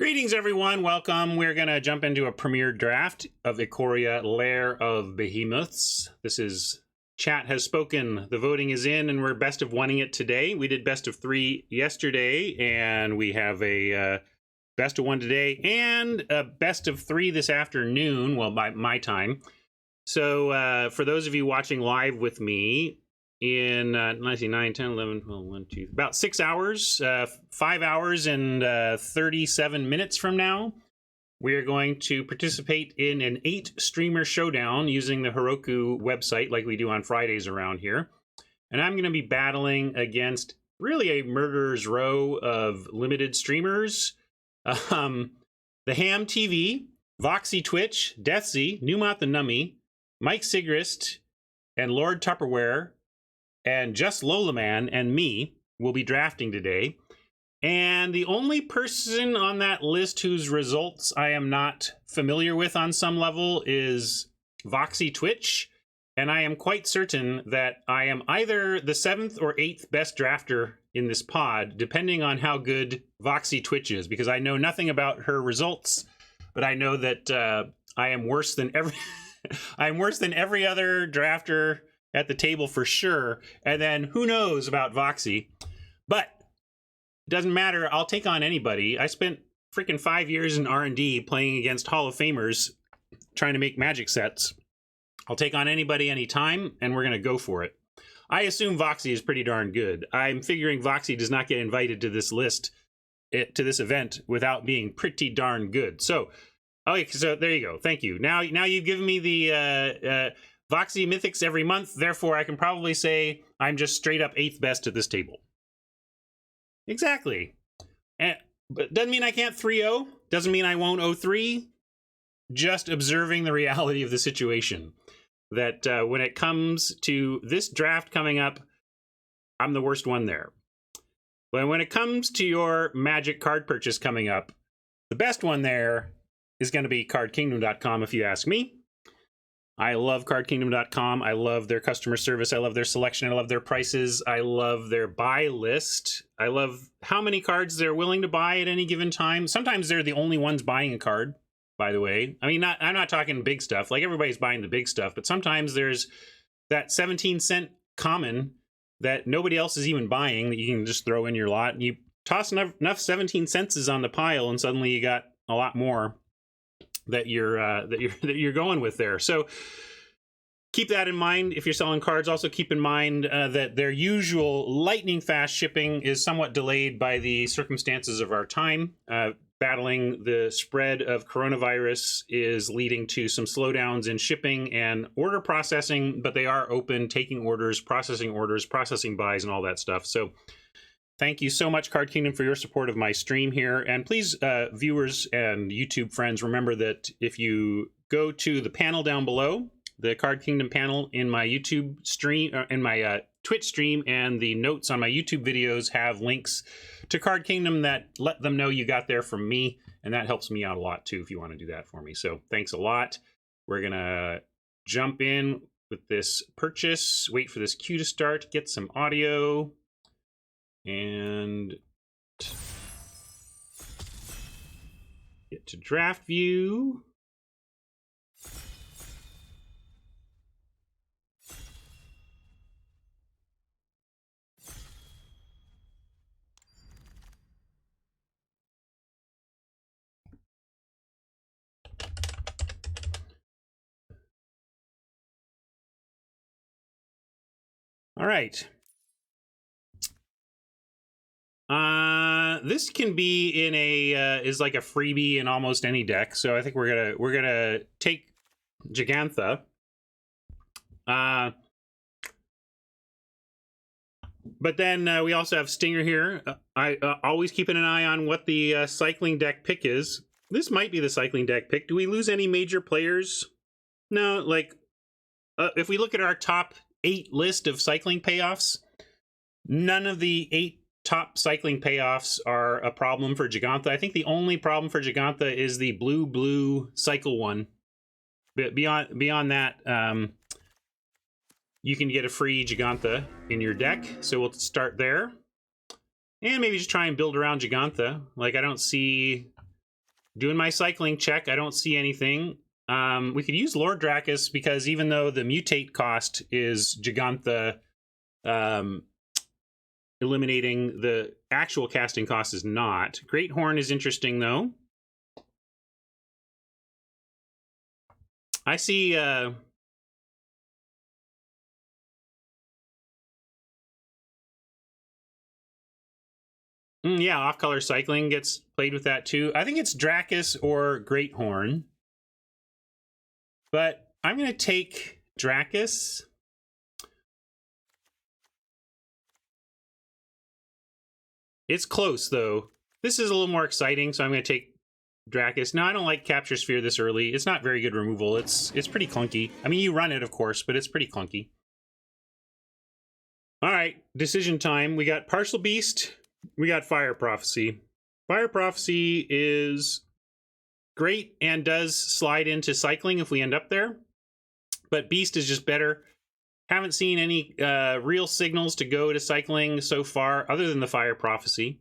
Greetings, everyone. Welcome. We're going to jump into a premiere draft of Ikoria, Lair of Behemoths. This is Chat Has Spoken. The voting is in, and we're best of oneing it today. We did best of 3 yesterday, and we have a best of 1 today, and a best of 3 this afternoon, well, by my time. So for those of you watching live with me, in 9, 10, 11, 12, 1, 2, about 6 hours, 5 hours and 37 minutes from now, we are going to participate in an 8-streamer showdown using the Heroku website like we do on Fridays around here. And I'm going to be battling against really a murderer's row of limited streamers. The Ham TV, Voxy Twitch, Deathsy, Newmont the Nummy, Mike Sigrist, and Lord Tupperware, and Just Lola Man and me will be drafting today. And the only person on that list whose results I am not familiar with on some level is Voxy Twitch. And I am quite certain that I am either the 7th or 8th best drafter in this pod, depending on how good Voxy Twitch is, because I know nothing about her results, but I know that I am worse than I'm worse than every other drafter at the table for sure. And then who knows about Voxy. But it doesn't matter. I'll take on anybody. I spent freaking 5 years in R&D playing against Hall of Famers trying to make magic sets. I'll take on anybody anytime, and we're going to go for it. I assume Voxy is pretty darn good. I'm figuring Voxy does not get invited to this list, to this event, without being pretty darn good. So, okay, so there you go. Thank you. Now you've given me the Voxy Mythics every month, therefore I can probably say I'm just straight up 8th best at this table. Exactly. But doesn't mean I can't 3-0. Doesn't mean I won't 0-3. Just observing the reality of the situation. That when it comes to this draft coming up, I'm the worst one there. But when it comes to your Magic card purchase coming up, the best one there is going to be cardkingdom.com if you ask me. I love cardkingdom.com. I love their customer service. I love their selection. I love their prices. I love their buy list. I love how many cards they're willing to buy at any given time. Sometimes they're the only ones buying a card, by the way. I mean, I'm not talking big stuff. Like, everybody's buying the big stuff. But sometimes there's that 17-cent common that nobody else is even buying that you can just throw in your lot. And you toss enough 17 cents on the pile, and suddenly you got a lot more that you're going with there. So keep that in mind if you're selling cards. Also keep in mind that their usual lightning fast shipping is somewhat delayed by the circumstances of our time. Battling the spread of coronavirus is leading to some slowdowns in shipping and order processing, but they are open, taking orders, processing buys, and all that stuff. So thank you so much, Card Kingdom, for your support of my stream here. And please, viewers and YouTube friends, remember that if you go to the panel down below, the Card Kingdom panel in my YouTube stream, in my Twitch stream, and the notes on my YouTube videos have links to Card Kingdom that let them know you got there from me. And that helps me out a lot, too, if you want to do that for me. So thanks a lot. We're going to jump in with this purchase, wait for this queue to start, get some audio. And get to draft view. All right. This can be in a is like a freebie in almost any deck. So I think we're gonna take Gigantha. But then we also have Stinger here. I always keeping an eye on what the cycling deck pick is. This might be the cycling deck pick. Do we lose any major players? No, like if we look at our top 8 list of cycling payoffs, none of the 8 top cycling payoffs are a problem for Gigantha. I think the only problem for Gigantha is the blue cycle one. But beyond that, you can get a free Gigantha in your deck. So we'll start there. And maybe just try and build around Gigantha. Like, I don't see Doing my cycling check. I don't see anything. We could use Lord Dracus because even though the mutate cost is Gigantha, eliminating the actual casting cost is not. Great Horn is interesting though. I see yeah, off-color cycling gets played with that too. I think it's Dracus or Great Horn. But I'm going to take Dracus. It's close, though. This is a little more exciting, so I'm going to take Dracus. No, I don't like Capture Sphere this early. It's not very good removal. It's pretty clunky. I mean, you run it, of course, but it's pretty clunky. All right, decision time. We got Partial Beast. We got Fire Prophecy. Fire Prophecy is great and does slide into cycling if we end up there. But Beast is just better. Haven't seen any real signals to go to cycling so far, other than the Fire Prophecy.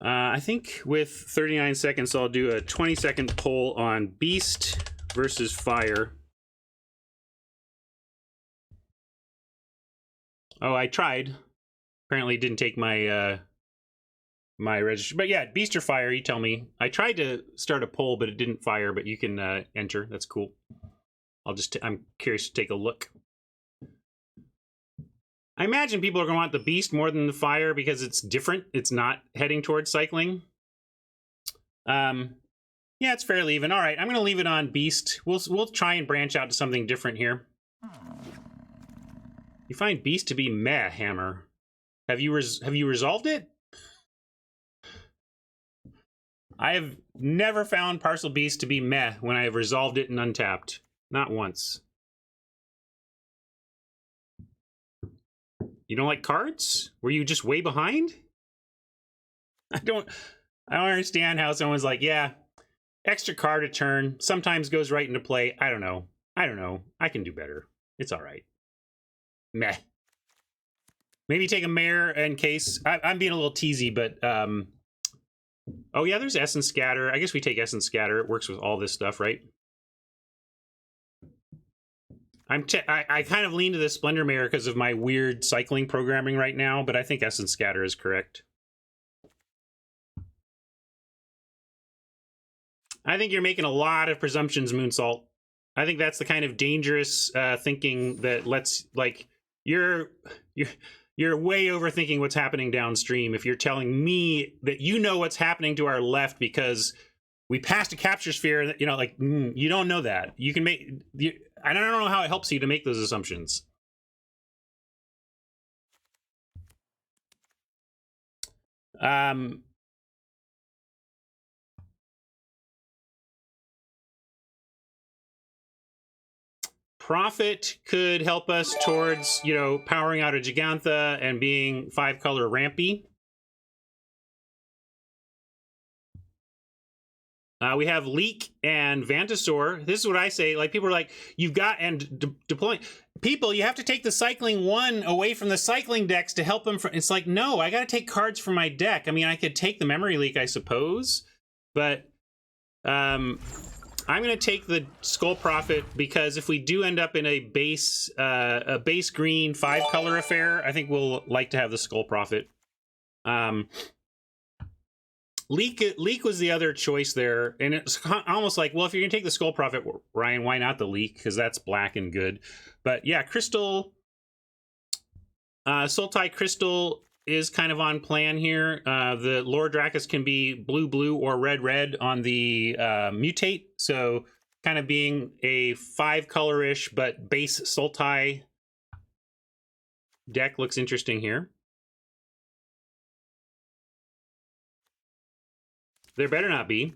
I think with 39 seconds, I'll do a 20-second poll on Beast versus Fire. Oh, I tried. Apparently didn't take my my register. But yeah, Beast or Fire, you tell me. I tried to start a poll, but it didn't fire, but you can enter. That's cool. I'm curious to take a look. I imagine people are going to want the Beast more than the Fire because it's different. It's not heading towards cycling. Yeah, it's fairly even. All right, I'm going to leave it on Beast. We'll try and branch out to something different here. You find Beast to be meh, Hammer. Have you resolved it? I have never found Parcel Beast to be meh when I have resolved it and untapped. Not once. You don't like cards? Were you just way behind? I don't understand how someone's like, yeah, extra card a turn sometimes goes right into play. I don't know. I can do better. It's all right. Meh. Maybe take a mare in case. I'm being a little teasy, but oh yeah, there's Essence Scatter. I guess we take Essence Scatter. It works with all this stuff, right? I kind of lean to the Splendor Mare because of my weird cycling programming right now, but I think Essence Scatter is correct. I think you're making a lot of presumptions, Moonsalt. I think that's the kind of dangerous thinking that lets, like, you're way overthinking what's happening downstream if you're telling me that you know what's happening to our left because we passed a Capture Sphere. You know, like, you don't know that. You can make... I don't know how it helps you to make those assumptions. Profit could help us towards, you know, powering out a Gigantha and being 5-color rampy. We have Leak and Vantasaur. This is what I say. Like, people are like, you've got, and deploying. People, you have to take the Cycling 1 away from the Cycling decks to help them. It's like, no, I got to take cards from my deck. I mean, I could take the Memory Leak, I suppose. But I'm going to take the Skull Prophet because if we do end up in a base green 5-color affair, I think we'll like to have the Skull Prophet. Leak was the other choice there, and it's almost like, well, if you're gonna take the Skull Prophet, Ryan, why not the Leak? Because that's black and good. But yeah, Crystal, Sultai Crystal is kind of on plan here. The Lord Dracus can be blue or red on the mutate, so kind of being a 5-color-ish but base Sultai deck looks interesting here. There better not be.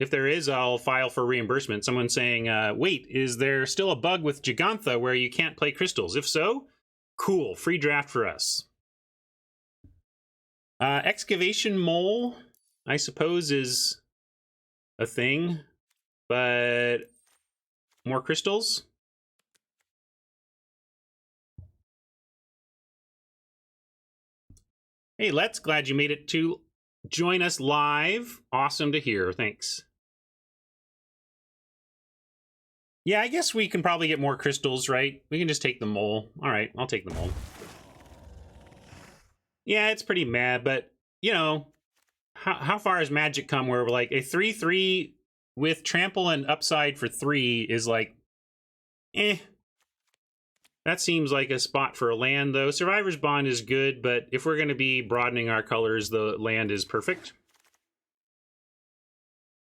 If there is, I'll file for reimbursement. Someone saying, wait, is there still a bug with Gigantha where you can't play crystals? If so, cool, free draft for us. Excavation Mole, I suppose, is a thing, but more crystals? Hey, Let's, glad you made it to join us live. Awesome to hear. Thanks. Yeah, I guess we can probably get more crystals, right? We can just take the mole. All right, I'll take the mole. Yeah, it's pretty mad, but, you know, how far has Magic come where we're like, a 3/3 with trample and upside for 3 is like, eh. That seems like a spot for a land, though. Survivor's Bond is good, but if we're going to be broadening our colors, the land is perfect.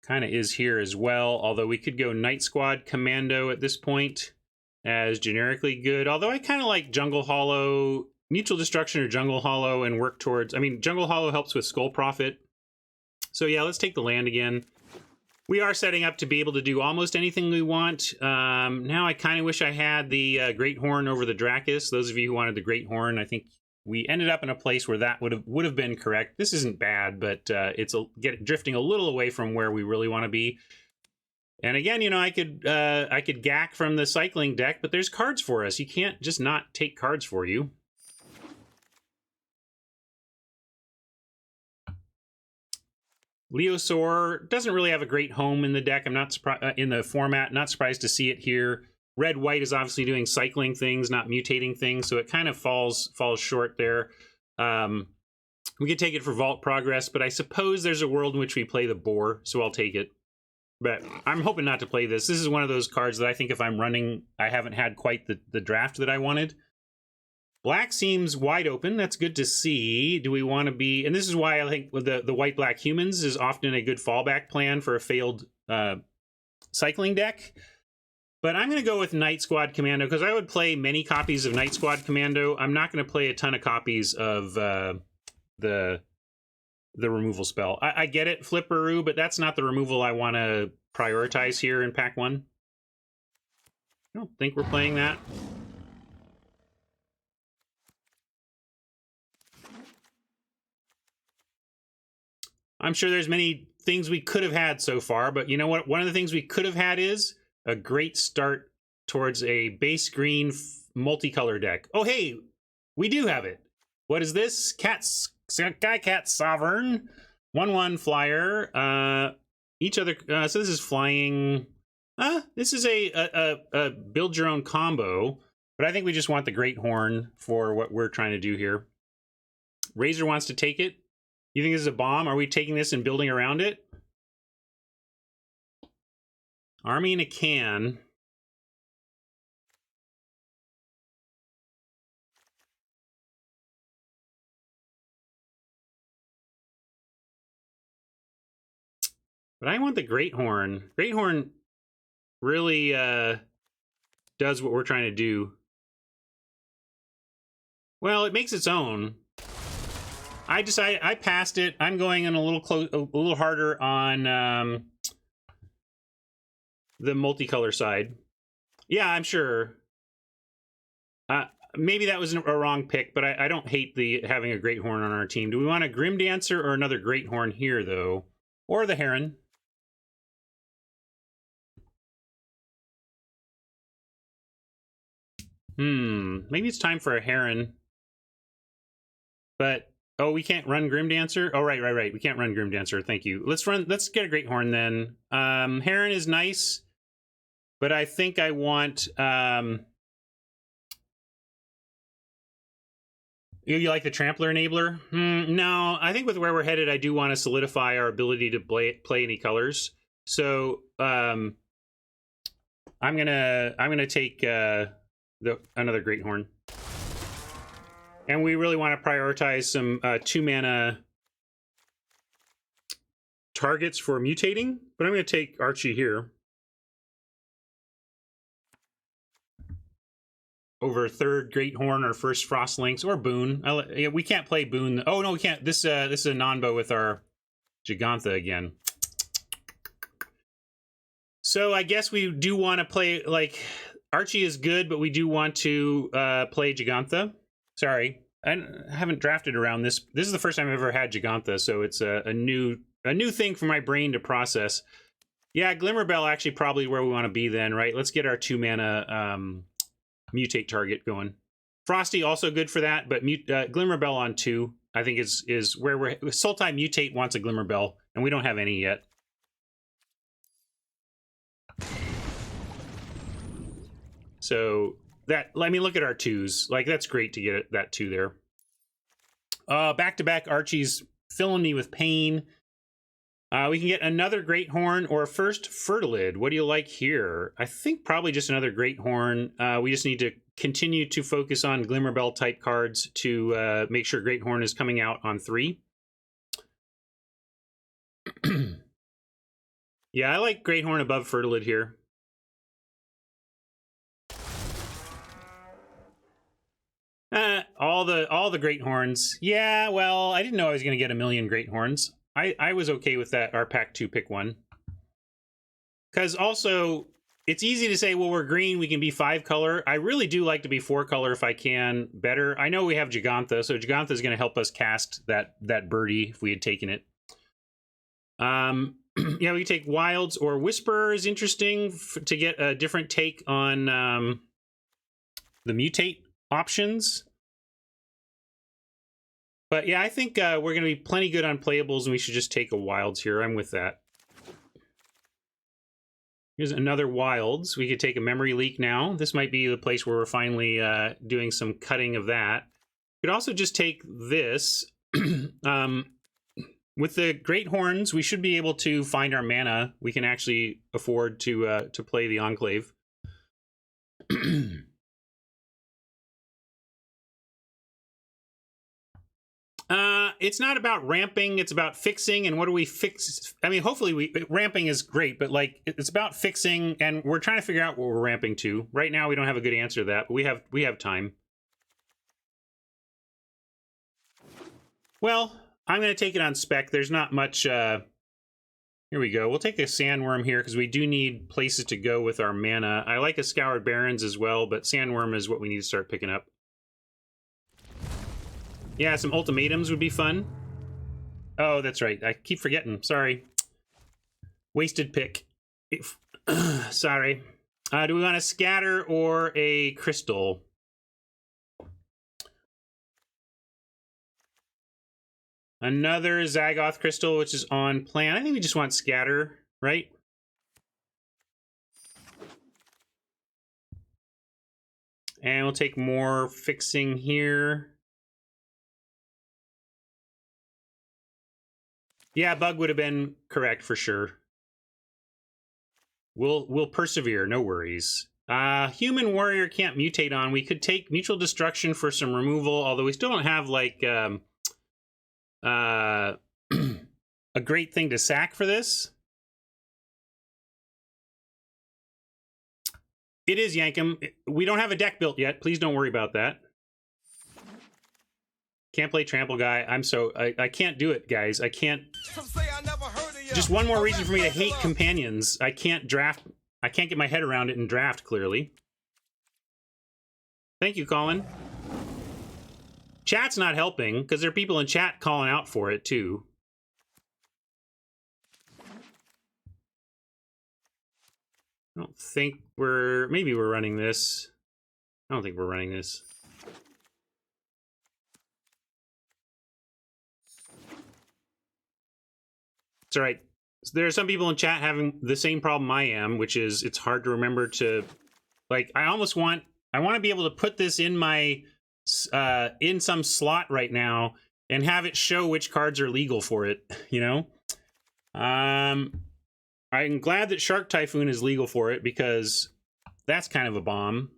Kind of is here as well, although we could go Night Squad Commando at this point as generically good. Although I kind of like Jungle Hollow, Mutual Destruction or Jungle Hollow, and work towards... I mean, Jungle Hollow helps with Skull Prophet. So yeah, let's take the land again. We are setting up to be able to do almost anything we want. Now I kind of wish I had the Great Horn over the Dracus. Those of you who wanted the Great Horn, I think we ended up in a place where that would have been correct. This isn't bad, but it's drifting a little away from where we really want to be. And again, you know, I could gack from the cycling deck, but there's cards for us. You can't just not take cards for you. Leosaur doesn't really have a great home in the deck. I'm not surprised in the format. Not surprised to see it here. Red-white is obviously doing cycling things, not mutating things, so it kind of falls short there. We could take it for Vault Progress, but I suppose there's a world in which we play the Boar, so I'll take it. But I'm hoping not to play this. This is one of those cards that I think if I'm running, I haven't had quite the draft that I wanted. Black seems wide open. That's good to see. Do we want to be... And this is why I think the white-black humans is often a good fallback plan for a failed cycling deck. But I'm going to go with Night Squad Commando, because I would play many copies of Night Squad Commando. I'm not going to play a ton of copies of the removal spell. I get it, Flipperoo, but that's not the removal I want to prioritize here in Pack 1. I don't think we're playing that. I'm sure there's many things we could have had so far, but you know what? One of the things we could have had is a great start towards a base green multicolor deck. Oh, hey, we do have it. What is this? Sky Cat Sovereign. 1/1 flyer. Each other... so this is flying... this is a build your own combo, but I think we just want the Great Horn for what we're trying to do here. Razor wants to take it. You think this is a bomb? Are we taking this and building around it? Army in a can. But I want the Great Horn. Great Horn really does what we're trying to do. Well, it makes its own. I decided I passed it. I'm going in a little harder on the multicolor side. Yeah, I'm sure. Maybe that was a wrong pick, but I don't hate having a Great Horn on our team. Do we want a Grim Dancer or another Great Horn here, though? Or the Heron? Maybe it's time for a Heron. But... Oh, we can't run Grim Dancer? Oh, right. We can't run Grim Dancer. Thank you. Let's get a Great Horn then. Heron is nice, but I think I want... You like the Trampler Enabler? No, I think with where we're headed, I do want to solidify our ability to play any colors. So I'm gonna take another Great Horn. And we really want to prioritize some 2-mana targets for mutating. But I'm going to take Archie here. Over third Great Horn or first Frost Lynx or Boon. We can't play Boon. Oh, no, we can't. This is a non-bow with our Gigantha again. So I guess we do want to play, like, Archie is good, but we do want to play Gigantha. Sorry, I haven't drafted around this. This is the first time I've ever had Gigantha, so it's a new thing for my brain to process. Yeah, Glimmerbell actually probably where we want to be then, right? Let's get our 2-mana mutate target going. Frosty also good for that, but Glimmerbell on 2. I think is where we're... Sultai Mutate wants a Glimmer Bell, and we don't have any yet. So that, I mean, look at our 2s. Like, that's great to get that 2 there. Back-to-back Archie's filling me with pain. We can get another Great Horn or first Fertilid. What do you like here? I think probably just another Great Horn. We just need to continue to focus on Glimmerbell type cards to make sure Great Horn is coming out on 3. Yeah, I like Great Horn above Fertilid here. All the Great Horns. Yeah, well, I didn't know I was going to get a million Great Horns. I was okay with that, our pack 2 pick 1. Because also, it's easy to say, well, we're green, we can be 5 color. I really do like to be 4 color if I can better. I know we have Gigantha, so Gigantha is going to help us cast that birdie if we had taken it. Yeah, we take Wilds or Whisper is interesting to get a different take on the mutate options. But yeah, I think we're going to be plenty good on playables, and we should just take a Wilds here. I'm with that. Here's another Wilds. We could take a Memory Leak now. This might be the place where we're finally doing some cutting of that. We could also just take this. With the Great Horns, we should be able to find our mana. We can actually afford to play the Enclave. It's not about ramping, it's about fixing, and what do we fix? I mean, hopefully ramping is great, but like it's about fixing, and we're trying to figure out what we're ramping to. Right now we don't have a good answer to that, but we have time. Well, I'm going to take it on spec. There's not much here we go. We'll take a Sandworm here because we do need places to go with our mana. I like a Scoured Barrens as well, but Sandworm is what we need to start picking up. Yeah, some ultimatums would be fun. Oh, that's right. I keep forgetting. Sorry. Wasted pick. Sorry. Do we want a Scatter or a Crystal? Another Zagoth Crystal, which is on plan. I think we just want Scatter, right? And we'll take more fixing here. Yeah, Bug would have been correct for sure. We'll persevere, no worries. Human Warrior can't mutate on. We could take Mutual Destruction for some removal, although we still don't have like a great thing to sack for this. It is Yankum. We don't have a deck built yet. Please don't worry about that. Can't play Trample Guy. I can't do it, guys. I can't. Just one more reason for me to hate companions. I can't draft. I can't get my head around it and draft, clearly. Thank you, Colin. Chat's not helping, because there are people in chat calling out for it, too. I don't think maybe we're running this. I don't think we're running this. It's all right. There are some people in chat having the same problem I am, which is it's hard to remember to, like, I want to be able to put this in my, in some slot right now and have it show which cards are legal for it, you know? I'm glad that Shark Typhoon is legal for it because that's kind of a bomb.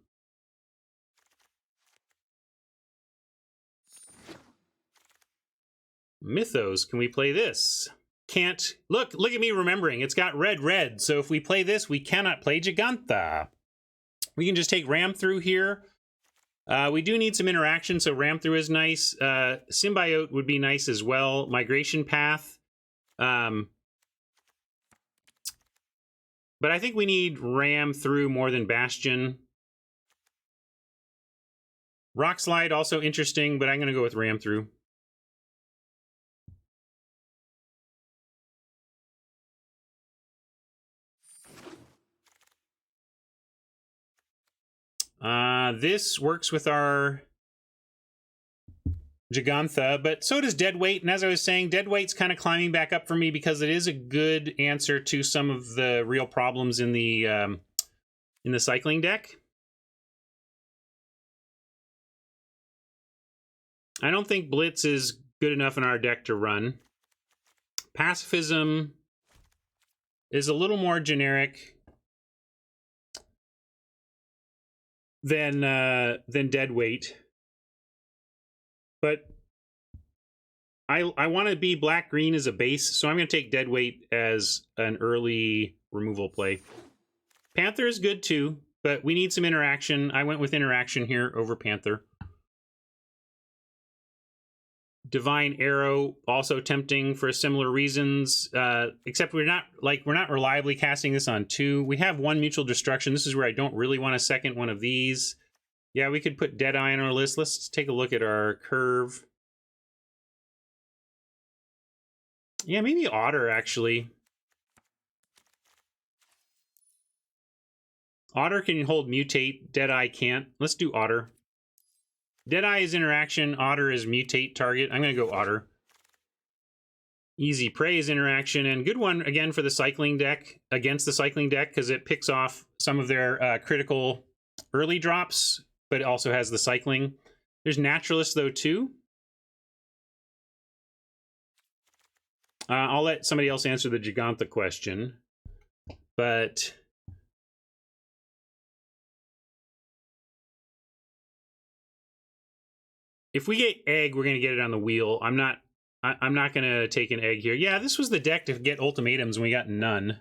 Mythos, can we play this? Can't. Look at me remembering. It's got red. So if we play this, we cannot play Gigantha. We can just take Ram Through here. We do need some interaction, so Ram Through is nice. Symbiote would be nice as well. Migration Path. But I think we need Ram Through more than Bastion. Rock Slide also interesting, but I'm going to go with Ram Through. This works with our Gigantha, but so does Deadweight. And as I was saying, Deadweight's kind of climbing back up for me because it is a good answer to some of the real problems in the cycling deck. I don't think Blitz is good enough in our deck to run. Pacifism is a little more generic than Deadweight, but I want to be black-green as a base, so I'm going to take Deadweight as an early removal play. Panther is good too, but we need some interaction. I went with interaction here over Panther. Divine Arrow, also tempting for similar reasons, except we're not reliably casting this on 2. We have 1 Mutual Destruction. This is where I don't really want a second one of these. Yeah, we could put Deadeye on our list. Let's take a look at our curve. Yeah, maybe Otter, actually. Otter can hold Mutate. Deadeye can't. Let's do Otter. Deadeye is interaction. Otter is mutate target. I'm going to go Otter. Easy Prey is interaction. And good one, again, for the cycling deck. Against the cycling deck, because it picks off some of their critical early drops, but it also has the cycling. There's Naturalist, though, too. I'll let somebody else answer the Gigantha question. But if we get Egg, we're going to get it on the wheel. I'm not going to take an Egg here. Yeah, this was the deck to get ultimatums, and we got none.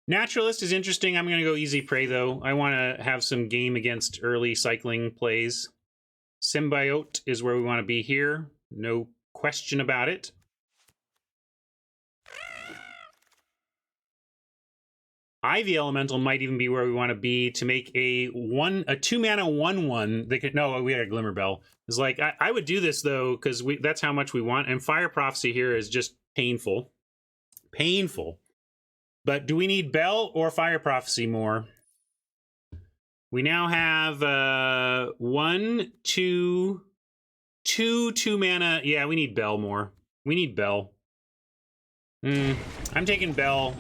Naturalist is interesting. I'm going to go Easy Prey, though. I want to have some game against early cycling plays. Symbiote is where we want to be here. No question about it. Ivy Elemental might even be where we want to be to make a 2-mana 1/1. They could, no, we had a Glimmer Bell. It's like, I would do this, though, because that's how much we want. And Fire Prophecy here is just painful. Painful. But do we need Bell or Fire Prophecy more? We now have 1, 2, 2-mana. Yeah, we need Bell more. We need Bell. I'm taking Bell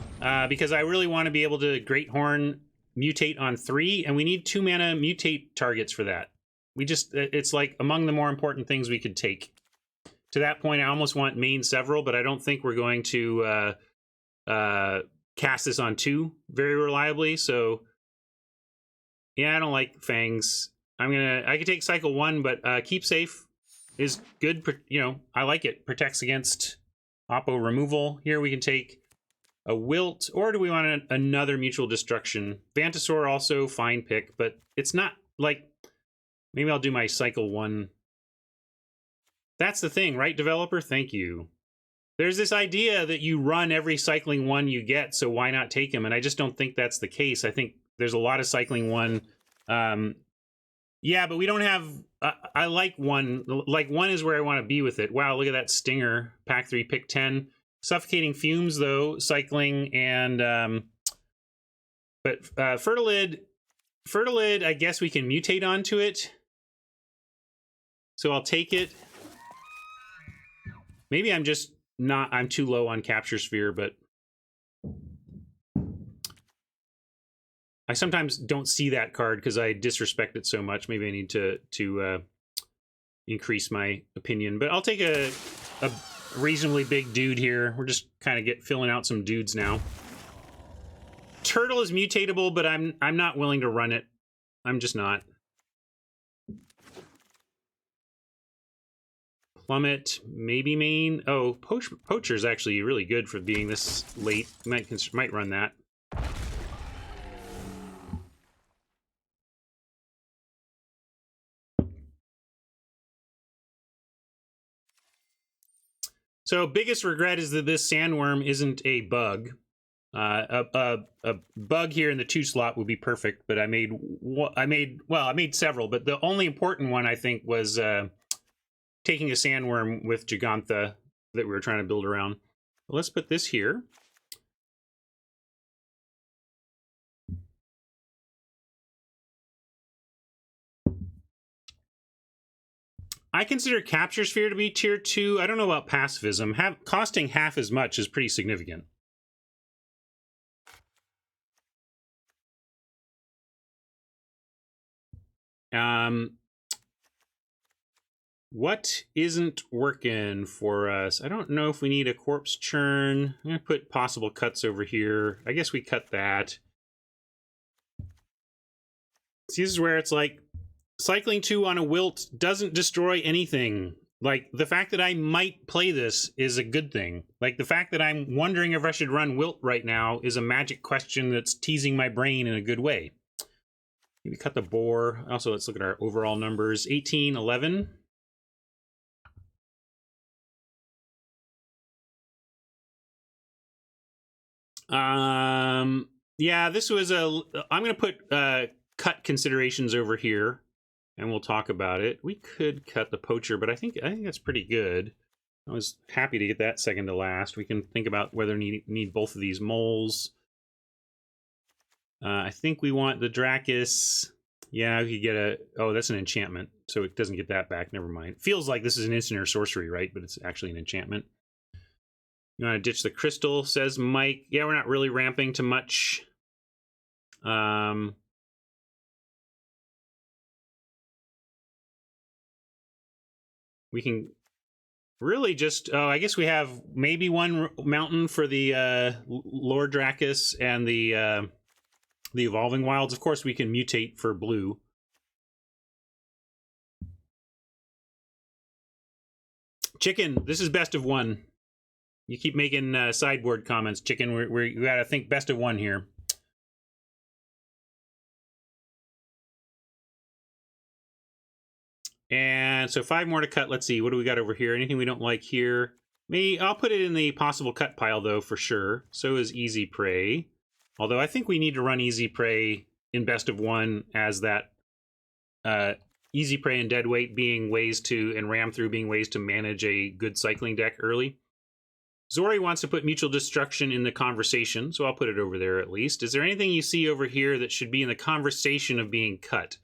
because I really want to be able to Great Horn mutate on 3, and we need 2-mana mutate targets for that. It's like among the more important things we could take. To that point, I almost want main several, but I don't think we're going to cast this on 2 very reliably. So yeah, I don't like Fangs. I could take Cycle 1, but Keep Safe is good. I like it. Protects against Oppo removal. Here we can take a Wilt, or do we want another Mutual Destruction? Vantasaur also fine pick, but it's not like, maybe I'll do my Cycle 1. That's the thing, right, developer? Thank you. There's this idea that you run every Cycling 1 you get, so why not take them? And I just don't think that's the case. I think there's a lot of Cycling 1. Yeah, but we don't have... I like 1. Like, 1 is where I want to be with it. Wow, look at that Stinger. Pack 3, pick 10. Suffocating Fumes, though, cycling, and... but Fertilid, I guess we can mutate onto it. So I'll take it. Maybe I'm just not... I'm too low on Capture Sphere, but... I sometimes don't see that card because I disrespect it so much. Maybe I need to increase my opinion. But I'll take a reasonably big dude here. We're just kind of filling out some dudes now. Turtle is mutatable, but I'm not willing to run it. I'm just not. Plummet, maybe main. Oh, Poacher is actually really good for being this late. Might run that. So biggest regret is that this Sandworm isn't a bug. A bug here in the 2 slot would be perfect, but I made several, but the only important one I think was taking a Sandworm with Gigantha that we were trying to build around. Let's put this here. I consider Capture Sphere to be tier 2. I don't know about pacifism. Costing half as much is pretty significant. What isn't working for us? I don't know if we need a corpse churn. I'm going to put possible cuts over here. I guess we cut that. See, this is where it's like, cycling 2 on a wilt doesn't destroy anything. Like, the fact that I might play this is a good thing. Like, the fact that I'm wondering if I should run wilt right now is a magic question that's teasing my brain in a good way. Maybe cut the boar. Also, let's look at our overall numbers. 18, 11. Yeah, this was I'm going to put cut considerations over here, and we'll talk about it. We could cut the poacher, but I think that's pretty good. I was happy to get that second to last. We can think about whether we need both of these moles. I think we want the Dracus. Yeah, we could get a... Oh, that's an enchantment, so it doesn't get that back. Never mind. Feels like this is an instant or sorcery, right? But it's actually an enchantment. You want to ditch the crystal, says Mike. Yeah, we're not really ramping to much. We can really just... Oh, I guess we have maybe one mountain for the Lord Dracus and the Evolving Wilds. Of course, we can mutate for blue. Chicken, this is best of one. You keep making sideboard comments, Chicken. We gotta think best of one here. And so 5 more to cut. Let's see, what do we got over here? Anything we don't like here? I'll put it in the possible cut pile, though, for sure. So is Easy Prey. Although I think we need to run Easy Prey in best of one as that Easy Prey and Deadweight being ways to, and Ram Through being ways to manage a good cycling deck early. Zori wants to put Mutual Destruction in the conversation, so I'll put it over there at least. Is there anything you see over here that should be in the conversation of being cut?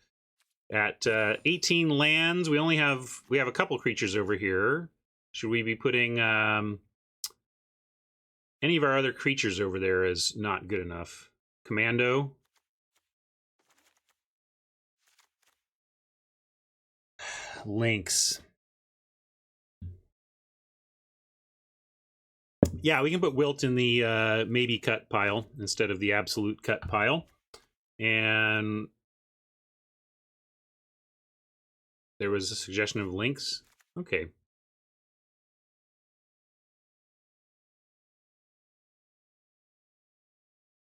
At 18 lands, we have a couple creatures over here. Should we be putting any of our other creatures over there is not good enough? Commando. Lynx. Yeah, we can put Wilt in the maybe cut pile instead of the absolute cut pile. And there was a suggestion of Lynx. Okay.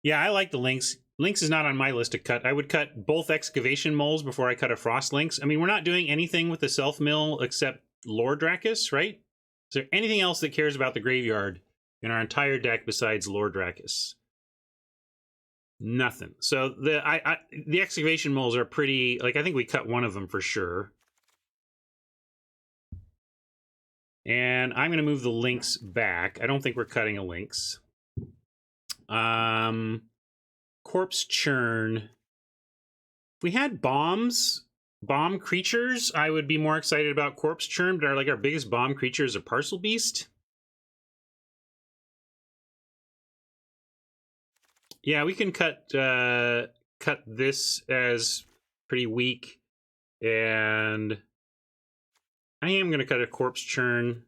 Yeah, I like the Lynx. Lynx is not on my list to cut. I would cut both Excavation Moles before I cut a Frost Lynx. I mean, we're not doing anything with the Self Mill except Lord Dracus, right? Is there anything else that cares about the graveyard in our entire deck besides Lord Dracus? Nothing. So the Excavation Moles are pretty... Like, I think we cut one of them for sure. And I'm going to move the Lynx back. I don't think we're cutting a Lynx. Corpse Churn. If we had bomb creatures, I would be more excited about Corpse Churn, but our biggest bomb creature is a Parcel Beast. Yeah, we can cut this as pretty weak, and I am going to cut a Corpse Churn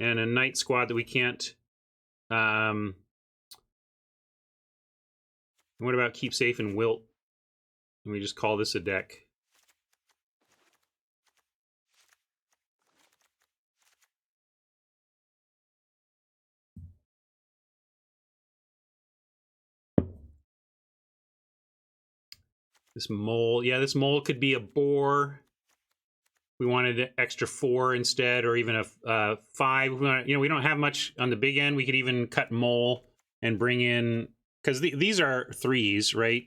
and a Night Squad that we can't. What about Keep Safe and Wilt? Can we just call this a deck? This mole, yeah, this mole could be a boar. We wanted an extra 4 instead, or even a 5. We don't have much on the big end. We could even cut mole and bring in, because these are 3s, right?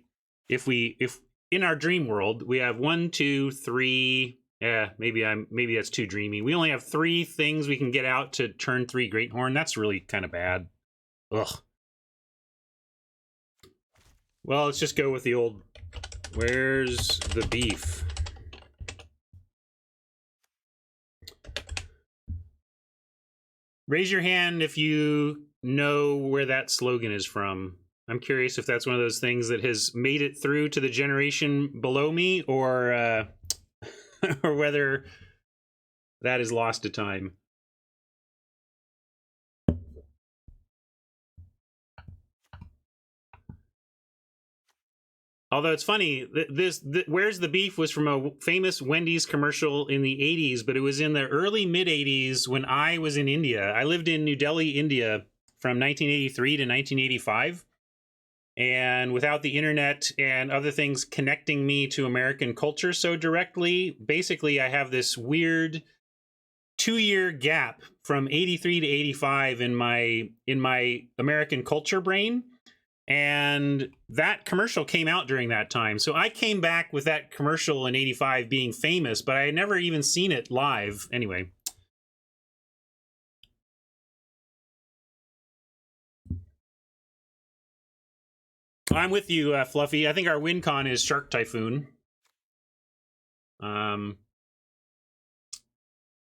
If in our dream world we have 1, 2, 3. Yeah, maybe that's too dreamy. We only have 3 things we can get out to turn 3 Greathorn. That's really kind of bad. Ugh. Well, let's just go with the old. Where's the beef? Raise your hand if you know where that slogan is from. I'm curious if that's one of those things that has made it through to the generation below me, or or whether that is lost to time. Although it's funny, Where's the Beef was from a famous Wendy's commercial in the 80s, but it was in the early mid-80s when I was in India. I lived in New Delhi, India from 1983 to 1985. And without the internet and other things connecting me to American culture so directly, basically I have this weird 2-year gap from 83 to 85 in my American culture brain. And that commercial came out during that time. So I came back with that commercial in 85 being famous, but I had never even seen it live. Anyway. I'm with you, Fluffy. I think our win con is Shark Typhoon. What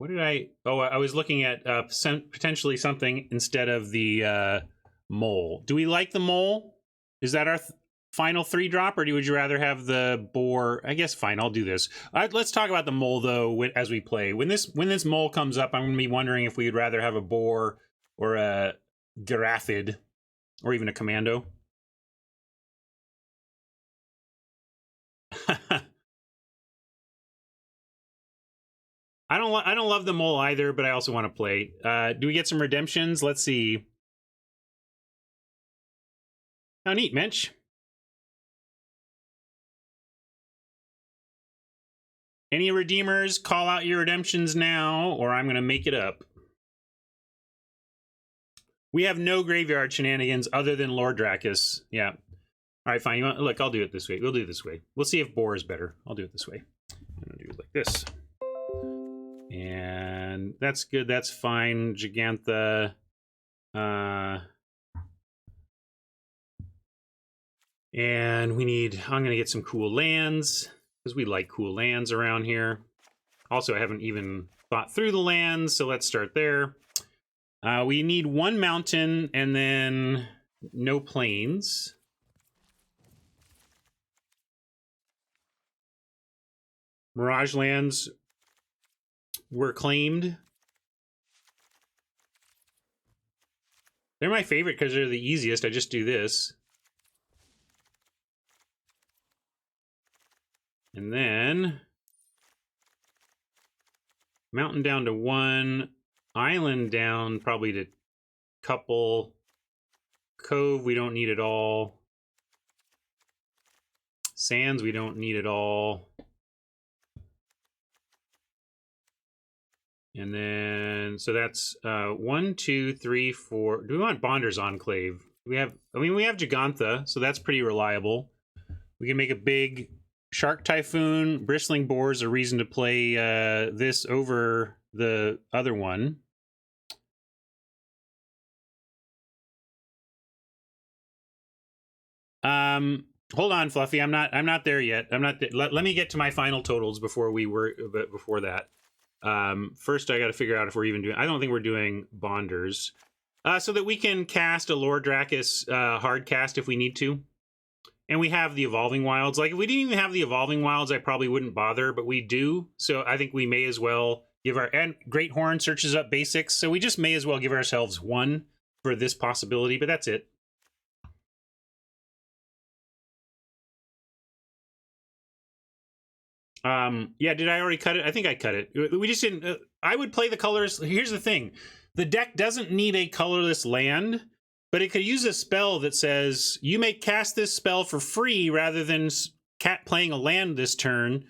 did I... Oh, I was looking at potentially something instead of the mole. Do we like the mole? Is that our final 3-drop, or would you rather have the boar? I guess fine, I'll do this. Let's talk about the mole though as we play. When this mole comes up, I'm going to be wondering if we'd rather have a boar or a giraffid or even a commando. I don't love the mole either, but I also want to play. Do we get some redemptions? Let's see. How neat, Mensch. Any redeemers, call out your redemptions now, or I'm going to make it up. We have no graveyard shenanigans other than Lord Dracus. Yeah. All right, fine. Look, I'll do it this way. We'll do it this way. We'll see if boar is better. I'll do it this way. I'm going to do it like this. And that's good. That's fine. Gigantha. And we need... I'm going to get some cool lands, because we like cool lands around here. Also, I haven't even thought through the lands, so let's start there. We need 1 mountain, and then no plains. Mirage lands were claimed. They're my favorite because they're the easiest. I just do this. And then mountain down to 1, island down probably to couple, cove we don't need at all, sands we don't need at all, and then so that's 1, 2, 3, 4. Do we want Bonder's Enclave? We have Gigantha, so that's pretty reliable. We can make a big Shark Typhoon. Bristling Boar's a reason to play this over the other one. Hold on, Fluffy. I'm not there yet. Let me get to my final totals before that. First I got to figure out if we're even doing... I don't think we're doing Bonders. So that we can cast a Lord Dracus hard cast if we need to. And we have the Evolving Wilds. Like, if we didn't even have the Evolving Wilds, I probably wouldn't bother, but we do. So I think we may as well give our... And Great Horn searches up basics, so we just may as well give ourselves 1 for this possibility, but that's it. Yeah, did I already cut it? I think I cut it. We just didn't... I would play the colors... Here's the thing. The deck doesn't need a colorless land, but it could use a spell that says, you may cast this spell for free rather than playing a land this turn.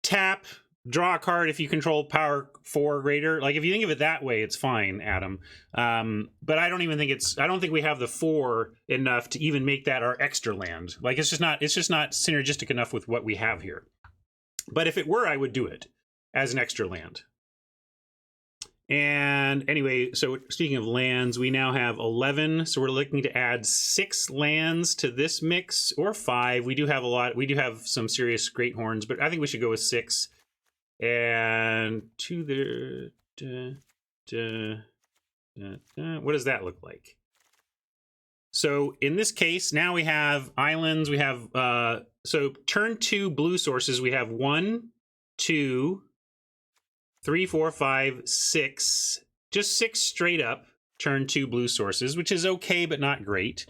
Tap, draw a card if you control power 4 or greater. Like, if you think of it that way, it's fine, Adam. But I don't even think it's... I don't think we have the 4 enough to even make that our extra land. Like, it's just not synergistic enough with what we have here. But if it were, I would do it as an extra land. And anyway, so speaking of lands, we now have 11. So we're looking to add 6 lands to this mix, or 5. We do have a lot. We do have some serious Great Horns, but I think we should go with 6. And to the... What does that look like? So in this case, now we have islands. We have, so turn 2 blue sources. We have 1, 2, 3, 4, 5, 6. Just 6 straight up turn 2 blue sources, which is okay, but not great.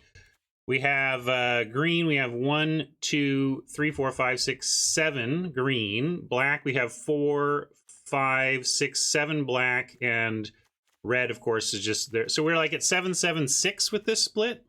We have green. We have 1, 2, 3, 4, 5, 6, 7 green. Black, we have 4, 5, 6, 7 black. And red, of course, is just there. So we're like at 7, 7, 6 with this split.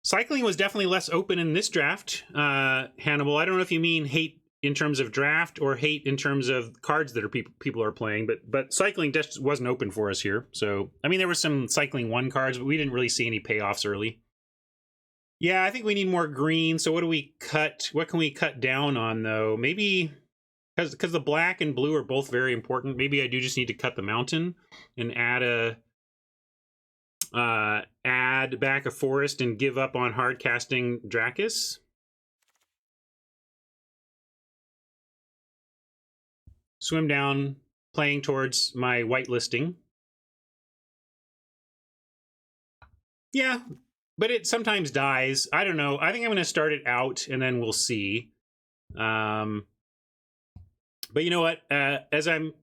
Cycling was definitely less open in this draft, Hannibal. I don't know if you mean hate in terms of draft or hate in terms of cards that are people are playing, but cycling just wasn't open for us here. So, I mean, there were some cycling 1 cards, but we didn't really see any payoffs early. Yeah, I think we need more green. So what do we cut? What can we cut down on, though? Maybe, because the black and blue are both very important, maybe I do just need to cut the mountain and add back a forest and give up on hard casting Dracus. Swim down, playing towards my whitelisting. Yeah, but it sometimes dies. I don't know. I think I'm going to start it out and then we'll see. But you know what? As I'm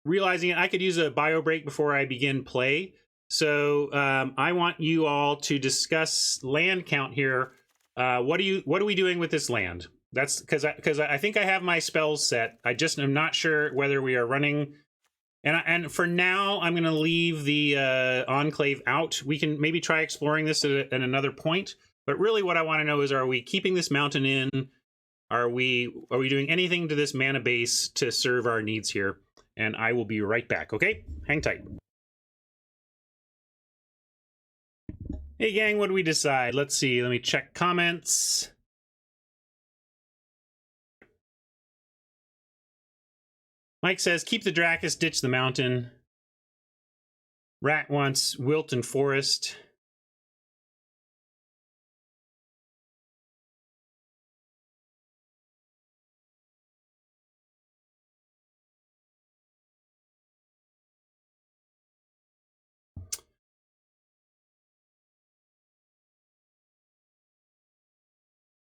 realizing it, I could use a bio break before I begin play. So I want you all to discuss land count here. What are we doing with this land? That's because I think I have my spells set. I just am not sure whether we are running. And for now, I'm going to leave the Enclave out. We can maybe try exploring this at another point. But really what I want to know is, are we keeping this mountain in? Are we doing anything to this mana base to serve our needs here? And I will be right back, okay? Hang tight. Hey gang, what do we decide? Let's see, let me check comments. Mike says, keep the Dracus, ditch the mountain. Rat wants Wilt and Forest.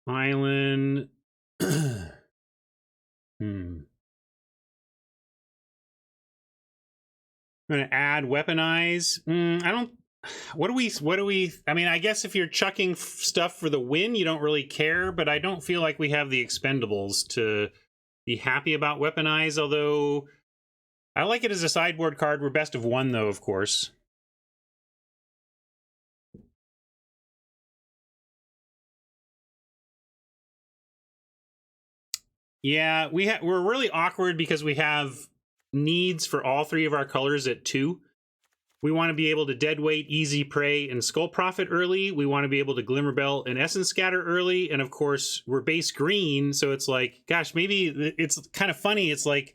Island. I'm gonna add weaponize. I don't. What do we? I mean, I guess if you're chucking stuff for the win, you don't really care. But I don't feel like we have the expendables to be happy about weaponize. Although I like it as a sideboard card. We're best of 1, though, of course. Yeah, we're really awkward because we have needs for all 3 of our colors at 2. We want to be able to Deadweight, Easy Prey, and Skull Prophet early. We want to be able to Glimmerbell and Essence Scatter early. And of course, we're base green, so it's like, gosh, maybe it's kind of funny. It's like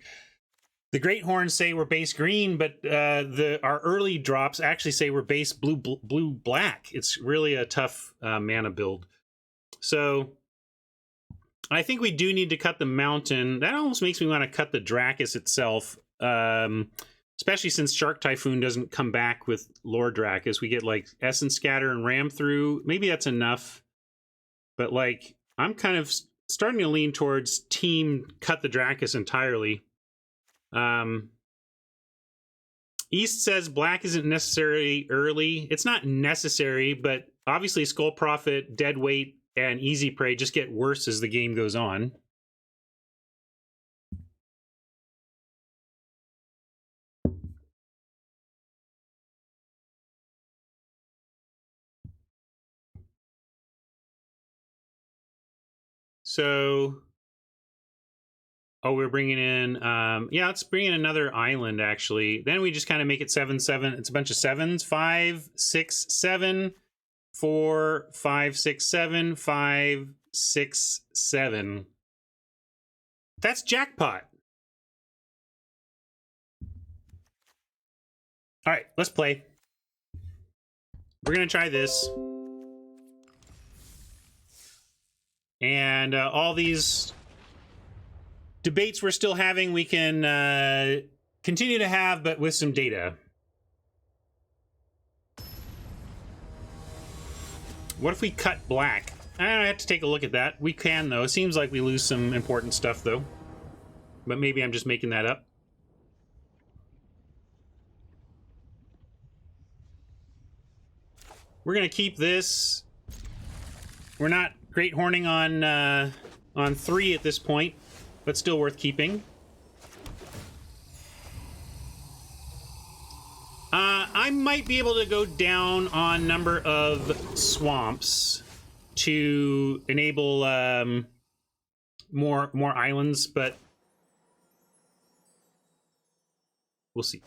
the Great Horns say we're base green, but our early drops actually say we're base blue black. It's really a tough mana build. So I think we do need to cut the mountain. That almost makes me want to cut the Dracus itself. Especially since Shark Typhoon doesn't come back with Lord Dracus. We get like Essence Scatter and Ram Through. Maybe that's enough. But like, I'm kind of starting to lean towards team cut the Dracus entirely. East says black isn't necessarily early. It's not necessary, but obviously Skull Prophet, Deadweight, and Easy Prey just get worse as the game goes on. So, we're bringing in, yeah, let's bring in another island, actually. Then we just kind of make it 7, 7. It's a bunch of 7s. 5, 6, 7, 4, 5, 6, 7, 5, 6, 7. That's jackpot. All right, let's play. We're going to try this. And all these debates we're still having, we can continue to have, but with some data. What if we cut black? I have to take a look at that. We can, though. It seems like we lose some important stuff, though. But maybe I'm just making that up. We're going to keep this. We're not great horning on 3 at this point, but still worth keeping. I might be able to go down on number of swamps to enable more islands, but we'll see.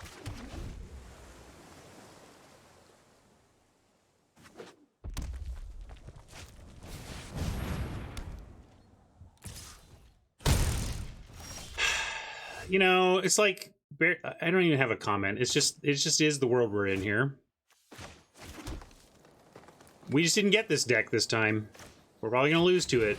You know, it's like, I don't even have a comment. It just is the world we're in here. We just didn't get this deck this time. We're probably gonna lose to it.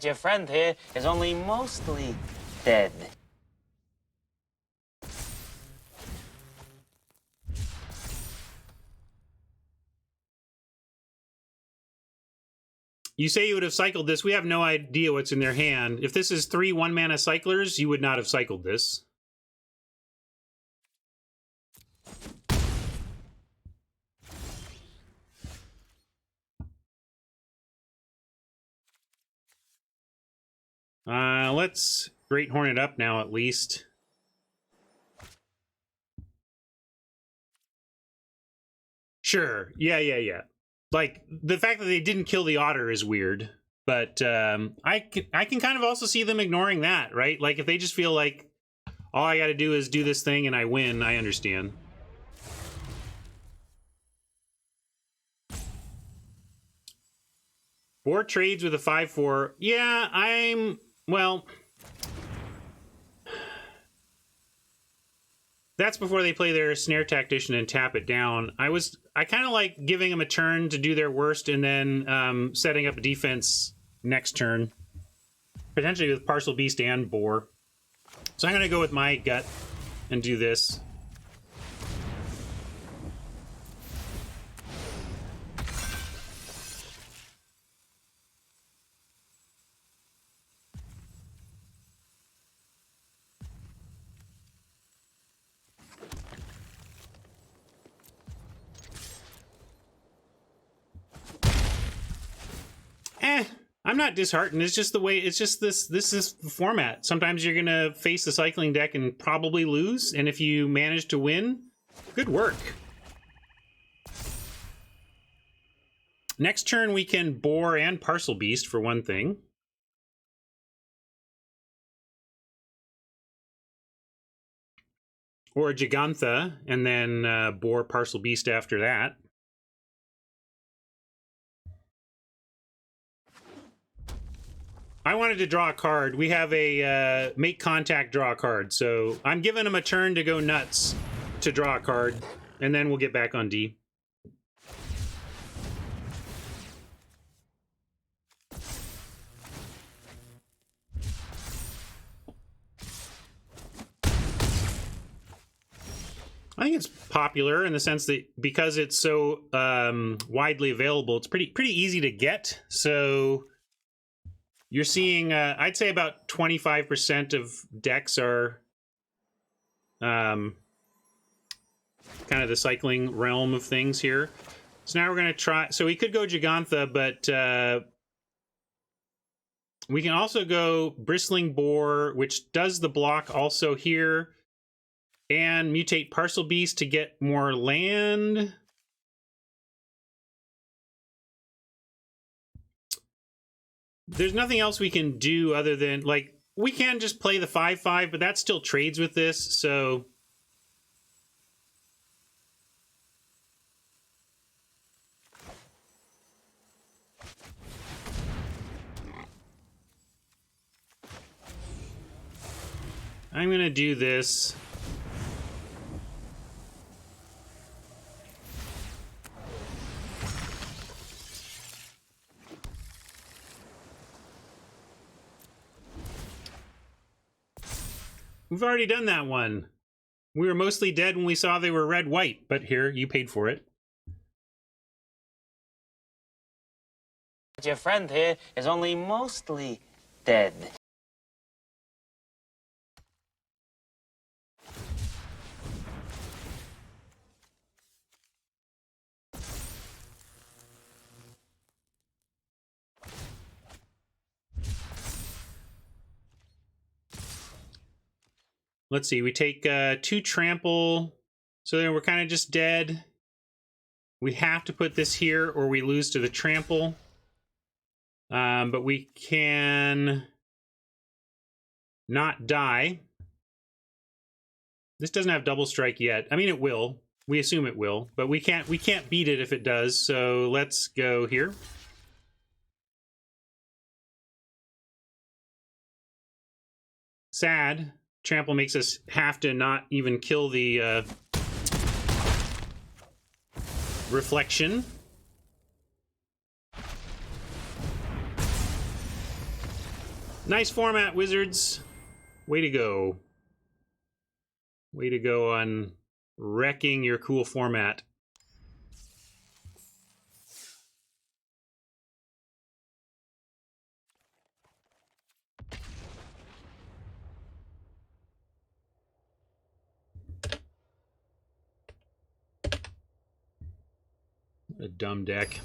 Your friend here is only mostly dead. You say you would have cycled this. We have no idea what's in their hand. If this is 3 1-mana cyclers, you would not have cycled this. Let's Great Horn it up now, at least. Sure. Yeah. Like, the fact that they didn't kill the otter is weird. But I can kind of also see them ignoring that, right? Like, if they just feel like, all I gotta do is do this thing and I win, I understand. Four trades with a 5/4. Yeah, well, that's before they play their Snare Tactician and tap it down. I kind of like giving them a turn to do their worst and then setting up a defense next turn. Potentially with Parcel Beast and Boar. So I'm going to go with my gut and do this. I'm not disheartened. It's just the way, it's just this is the format. Sometimes you're going to face the cycling deck and probably lose, and if you manage to win, good work. Next turn we can Boar and Parcel Beast for one thing. Or Gigantha, and then Boar Parcel Beast after that. I wanted to draw a card. We have a make contact, draw a card. So I'm giving him a turn to go nuts to draw a card, and then we'll get back on D. I think it's popular in the sense that because it's so widely available, it's pretty easy to get. So you're seeing, I'd say about 25% of decks are kind of the cycling realm of things here. So now we're going to try, so we could go Gigantha, but we can also go Bristling Boar, which does the block also here, and mutate Parcel Beast to get more land. There's nothing else we can do other than, like, we can just play the 5/5, but that still trades with this, so... I'm gonna do this. We've already done that one. We were mostly dead when we saw they were red-white, but here, you paid for it. Your friend here is only mostly dead. Let's see, we take 2 trample, so then we're kind of just dead. We have to put this here or we lose to the trample. But we can not die. This doesn't have double strike yet. I mean, it will. We assume it will, but we can't beat it if it does. So let's go here. Sad. Trample makes us have to not even kill the reflection. Nice format, Wizards. Way to go. Way to go on wrecking your cool format. A dumb deck.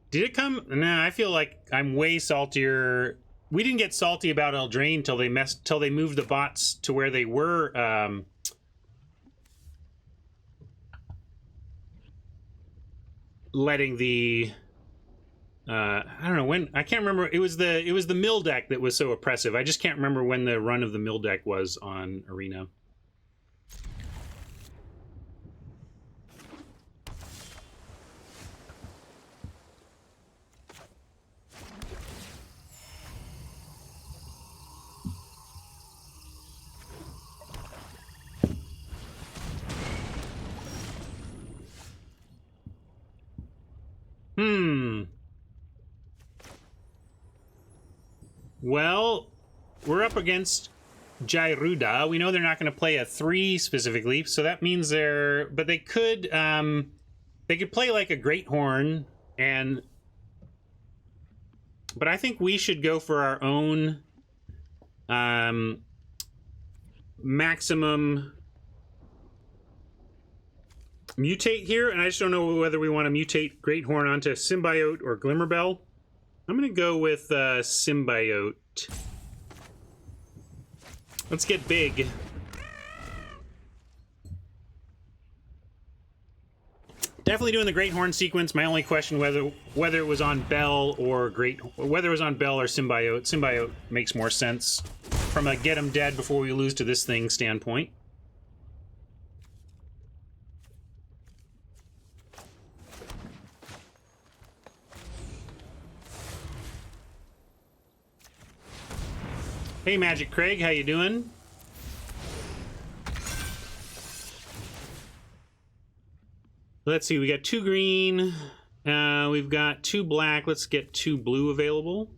Did it come? Nah, I feel like I'm way saltier. We didn't get salty about Eldraine till they moved the bots to where they were letting the I don't know when. I can't remember. It was the mill deck that was so oppressive. I just can't remember when the run of the mill deck was on Arena. Well, we're up against Jairuda. We know they're not going to play a 3 specifically, so that means they're... But they could play like a Great Horn, and... But I think we should go for our own maximum mutate here, and I just don't know whether we want to mutate Great Horn onto Symbiote or Glimmerbell. I'm going to go with Symbiote. Let's get big. Definitely doing the Great Horn sequence. My only question whether it was on Bell or whether it was on Bell or Symbiote. Symbiote makes more sense from a get 'em dead before we lose to this thing standpoint. Hey, Magic Craig, how you doing? Let's see, we got 2 green. We've got 2 black. Let's get 2 blue available.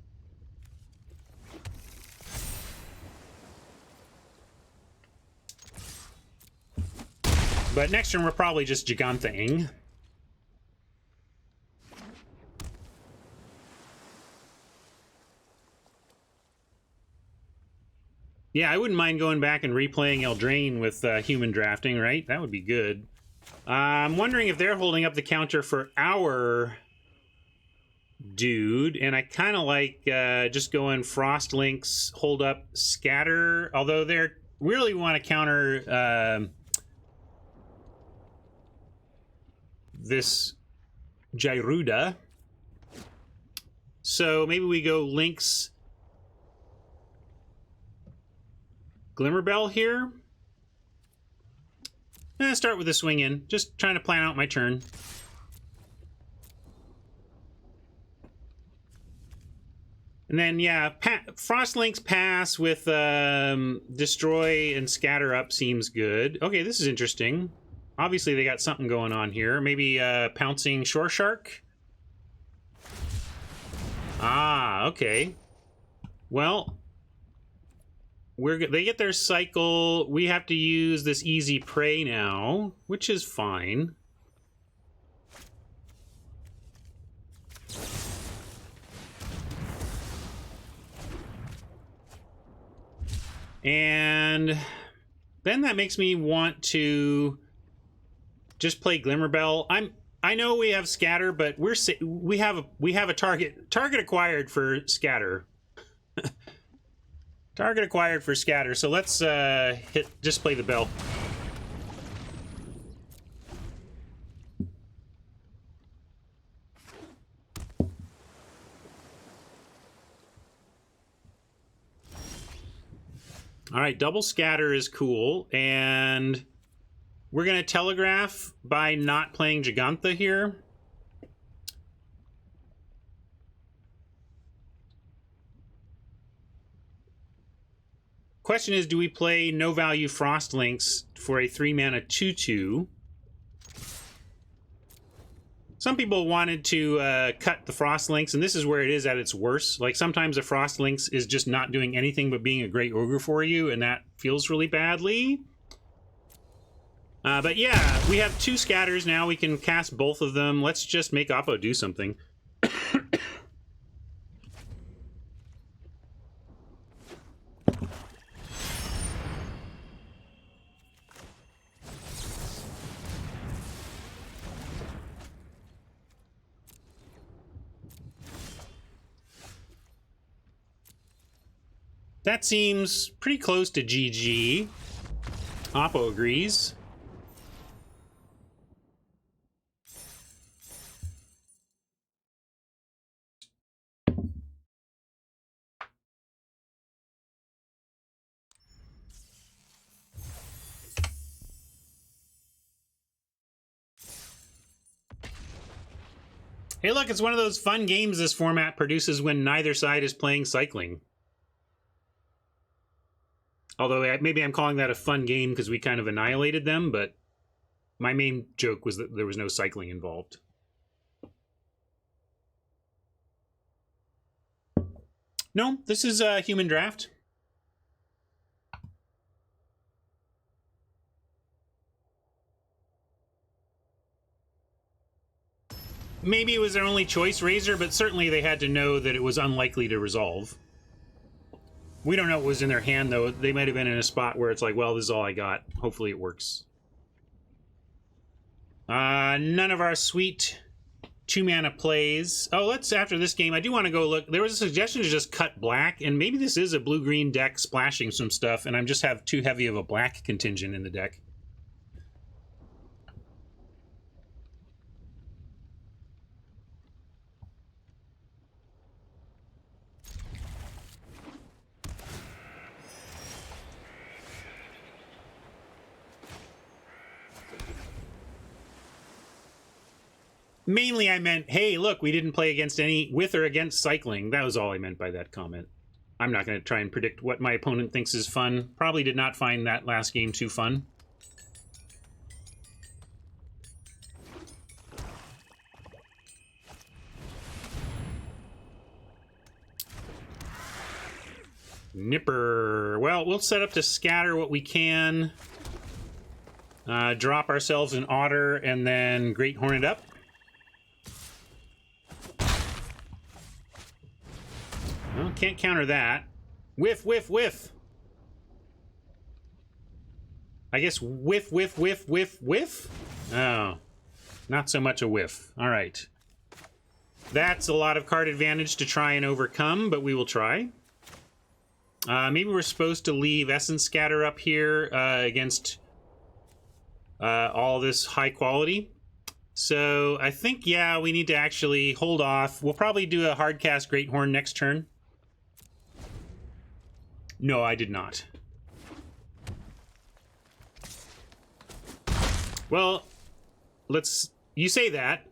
But next turn, we're probably just Giganta-ing. Yeah, I wouldn't mind going back and replaying Eldraine with human drafting, right? That would be good. I'm wondering if they're holding up the counter for our dude, and I kind of like just going Frost Links, hold up, scatter, although they're really want to counter this Jairuda. So maybe we go Links, Glimmerbell here. Start with a swing in. Just trying to plan out my turn. And then, yeah, Frostlink's pass with Destroy and Scatter Up seems good. Okay, this is interesting. Obviously, they got something going on here. Maybe Pouncing Shore Shark? Ah, okay. Well, they get their cycle. We have to use this Easy Prey now, which is fine. And then that makes me want to just play Glimmerbell. I know we have Scatter, but we have a target acquired for Scatter. Target acquired for Scatter. So let's just play the bell. All right, double Scatter is cool, and we're going to Telegraph by not playing Gigantha here. Question is, do we play no-value Frostlinks for a 3-mana 2/2? Some people wanted to cut the Frostlinks, and this is where it is at its worst. Like, sometimes a Frostlinks is just not doing anything but being a great ogre for you, and that feels really badly. But yeah, we have 2 scatters now. We can cast both of them. Let's just make Oppo do something. That seems pretty close to GG. Oppo agrees. Hey, look, it's one of those fun games this format produces when neither side is playing cycling. Although maybe I'm calling that a fun game because we kind of annihilated them, but my main joke was that there was no cycling involved. No, this is a human draft. Maybe it was their only choice, Razor, but certainly they had to know that it was unlikely to resolve. We don't know what was in their hand, though. They might have been in a spot where it's like, well, this is all I got. Hopefully it works. None of our sweet 2-mana plays. Oh, after this game, I do want to go look. There was a suggestion to just cut black, and maybe this is a blue-green deck splashing some stuff, and I just have too heavy of a black contingent in the deck. Mainly I meant, hey, look, we didn't play against with or against cycling. That was all I meant by that comment. I'm not going to try and predict what my opponent thinks is fun. Probably did not find that last game too fun. Nipper. Well, we'll set up to scatter what we can. Drop ourselves an Otter and then Great Hornet up. Well, can't counter that. Whiff, whiff, whiff. I guess whiff, whiff, whiff, whiff, whiff? Oh, not so much a whiff. All right. That's a lot of card advantage to try and overcome, but we will try. Maybe we're supposed to leave Essence Scatter up here against all this high quality. So I think, yeah, we need to actually hold off. We'll probably do a hard cast Great Horn next turn. No, I did not. Well, you say that.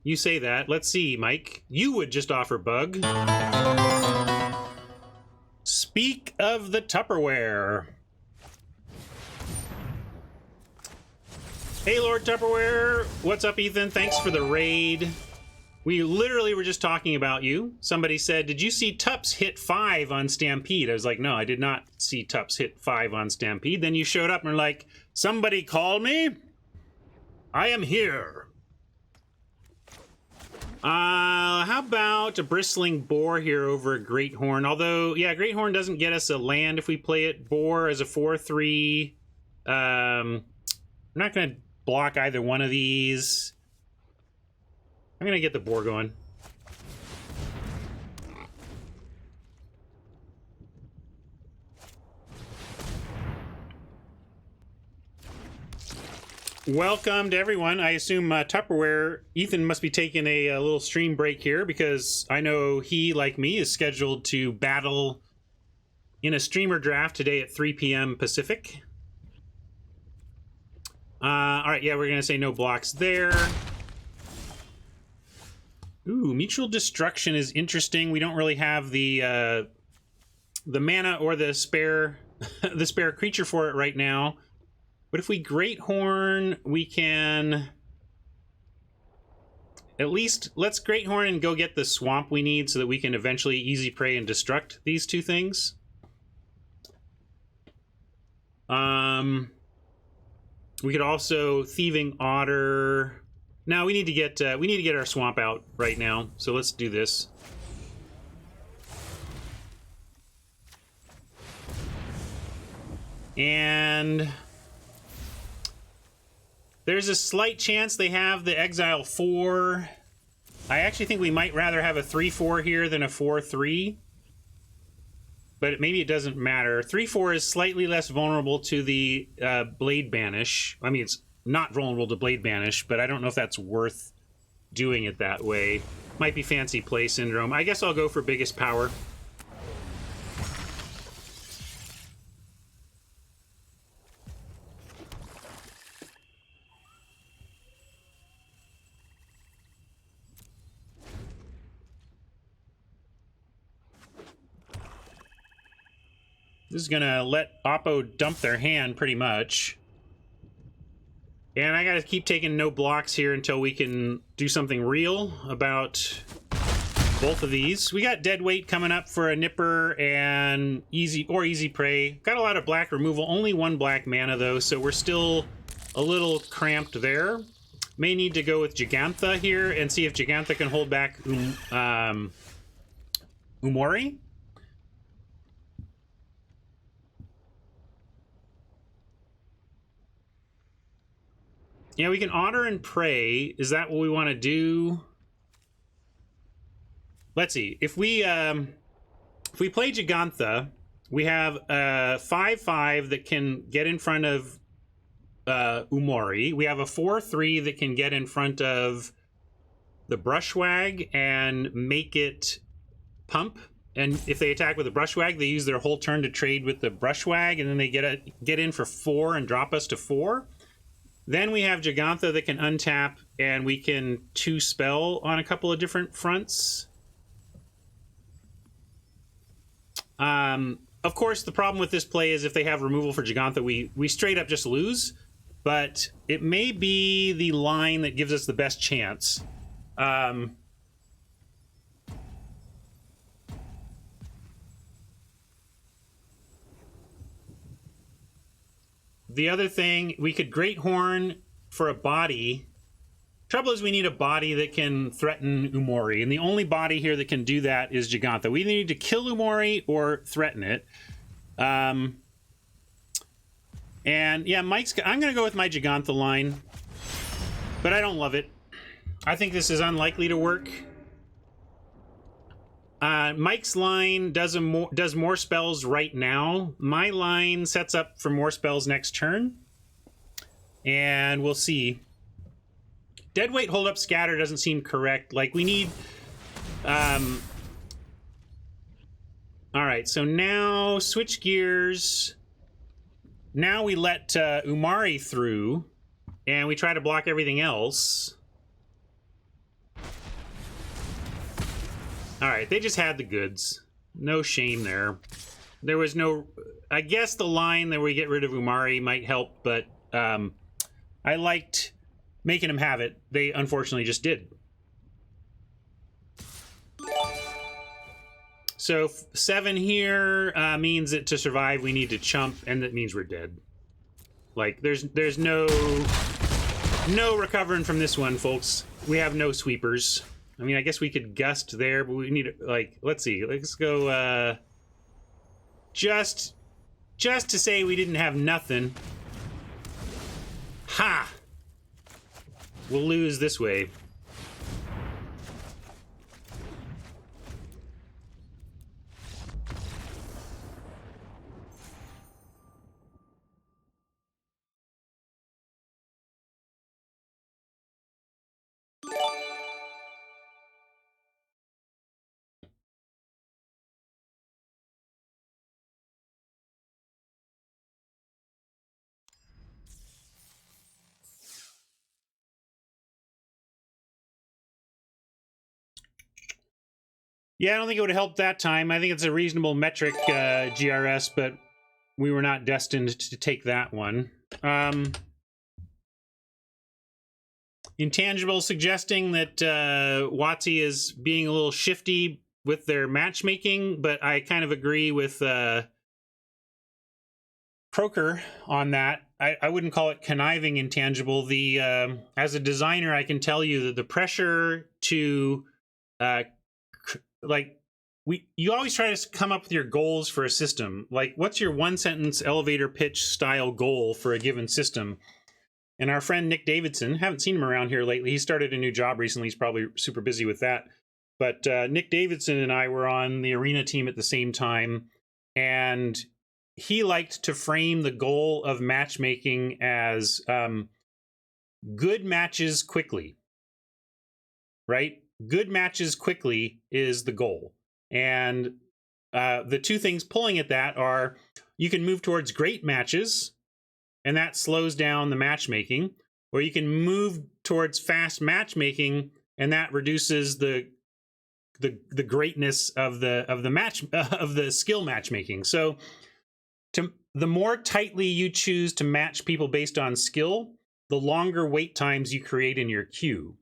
You say that. Let's see, Mike. You would just offer bug. Speak of the Tupperware. Hey, Lord Tupperware. What's up, Ethan? Thanks for the raid. We literally were just talking about you. Somebody said, did you see Tups hit 5 on Stampede? I was like, no, I did not see Tups hit 5 on Stampede. Then you showed up and were like, somebody called me? I am here. How about a bristling boar here over a great horn? Although, yeah, great horn doesn't get us a land if we play it. Boar as a 4/3. I'm not going to block either one of these. I'm going to get the boar going. Welcome to everyone. I assume Tupperware, Ethan must be taking a little stream break here because I know he, like me, is scheduled to battle in a streamer draft today at 3 p.m. Pacific. All right, yeah, we're going to say no blocks there. Ooh, Mutual Destruction is interesting. We don't really have the mana or the spare the spare creature for it right now. But if we Great Horn, we can at least let's Great Horn and go get the swamp we need so that we can eventually easy prey and destruct these two things. We could also Thieving Otter. Now we need to get our swamp out right now. So let's do this. And there's a slight chance they have the Exile 4. I actually think we might rather have a 3/4 here than a 4/3. But maybe it doesn't matter. 3/4 is slightly less vulnerable to the Blade Banish. I mean, it's not vulnerable to Blade Banish, but I don't know if that's worth doing it that way. Might be fancy play syndrome. I guess I'll go for biggest power. This is gonna let Oppo dump their hand pretty much. And I gotta keep taking no blocks here until we can do something real about both of these. We got Deadweight coming up for a Nipper and easy prey. Got a lot of black removal, only 1 black mana though, so we're still a little cramped there. May need to go with Gigantha here and see if Gigantha can hold back Umori. Yeah, we can Honor and Pray. Is that what we want to do? Let's see. If we play Gigantha, we have a 5/5 that can get in front of Umori. We have a 4/3 that can get in front of the Brushwag and make it pump. And if they attack with the Brushwag, they use their whole turn to trade with the Brushwag, and then they get in for 4 and drop us to 4. Then we have Gigantha that can untap, and we can 2-spell on a couple of different fronts. Of course, the problem with this play is if they have removal for Gigantha, we straight up just lose. But it may be the line that gives us the best chance. The other thing, we could Great Horn for a body. Trouble is we need a body that can threaten Umori, and the only body here that can do that is Gigantha. We either need to kill Umori or threaten it. And yeah, I'm going to go with my Gigantha line, but I don't love it. I think this is unlikely to work. Mike's line does more spells right now. My line sets up for more spells next turn. And we'll see. Deadweight Hold Up Scatter doesn't seem correct. Like, we need... Alright, so now switch gears. Now we let Umari through. and we try to block everything else. All right, they just had the goods. No shame there. There was no... I guess the line that we get rid of Umari might help, but I liked making them have it. They unfortunately just did. So 7 here means that to survive we need to chump, and that means we're dead. Like, there's no recovering from this one, folks. We have no sweepers. I mean, I guess we could gust there, but we need, like, let's see. Let's go, just to say we didn't have nothing. Ha! We'll lose this way. Yeah, I don't think it would have helped that time. I think it's a reasonable metric, GRS, but we were not destined to take that one. Intangible suggesting that WotC is being a little shifty with their matchmaking, but I kind of agree with Croker on that. I wouldn't call it conniving intangible. The as a designer, I can tell you that the pressure to like you always try to come up with your goals for a system. Like, what's your one sentence elevator pitch style goal for a given system? And our friend Nick Davidson, haven't seen him around here lately. He started a new job recently. He's probably super busy with that. But Nick Davidson and I were on the arena team at the same time, and he liked to frame the goal of matchmaking as good matches quickly, right? Good matches quickly is the goal. And the two things pulling at that are you can move towards great matches, and that slows down the matchmaking, or you can move towards fast matchmaking, and that reduces the greatness of the match of the skill matchmaking. So the more tightly you choose to match people based on skill, the longer wait times you create in your queue.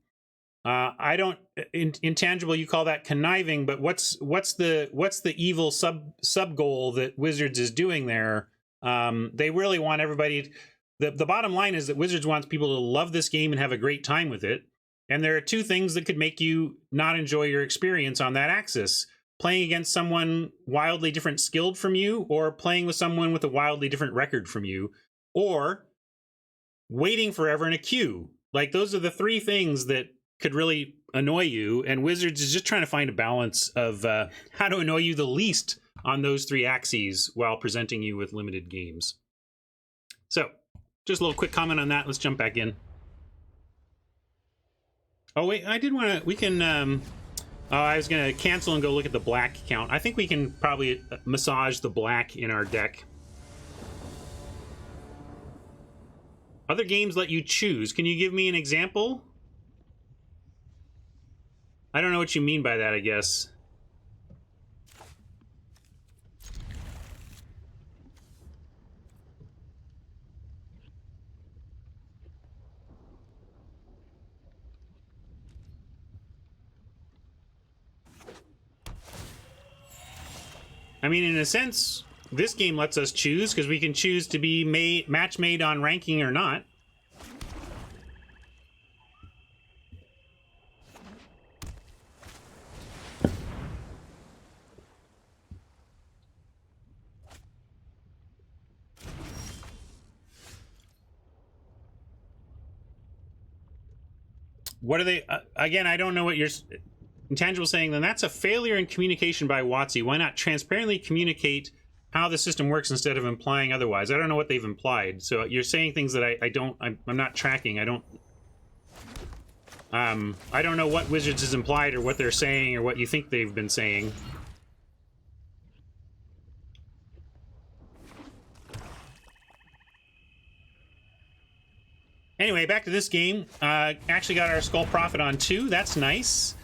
I don't intangible. You call that conniving, but what's the evil sub goal that Wizards is doing there? They really want everybody. The bottom line is that Wizards wants people to love this game and have a great time with it. And there are two things that could make you not enjoy your experience on that axis: playing against someone wildly different skilled from you, or playing with someone with a wildly different record from you, or waiting forever in a queue. Like, those are the three things that could really annoy you, and Wizards is just trying to find a balance of how to annoy you the least on those three axes while presenting you with limited games. So, just a little quick comment on that. Let's jump back in. Oh wait, I did want to, we can, I was going to cancel and go look at the black count. I think we can probably massage the black in our deck. Other games let you choose. Can you give me an example? I don't know what you mean by that, I guess. I mean, in a sense, this game lets us choose, because we can choose to be match made on ranking or not. What are they? Again, I don't know what you're... Intangible saying, then that's a failure in communication by WotC. Why not transparently communicate how the system works instead of implying otherwise? I don't know what they've implied. So you're saying things that I'm not tracking. I don't know what Wizards has implied or what they're saying or what you think they've been saying. Anyway, back to this game. Actually got our Skull Prophet on 2. That's nice.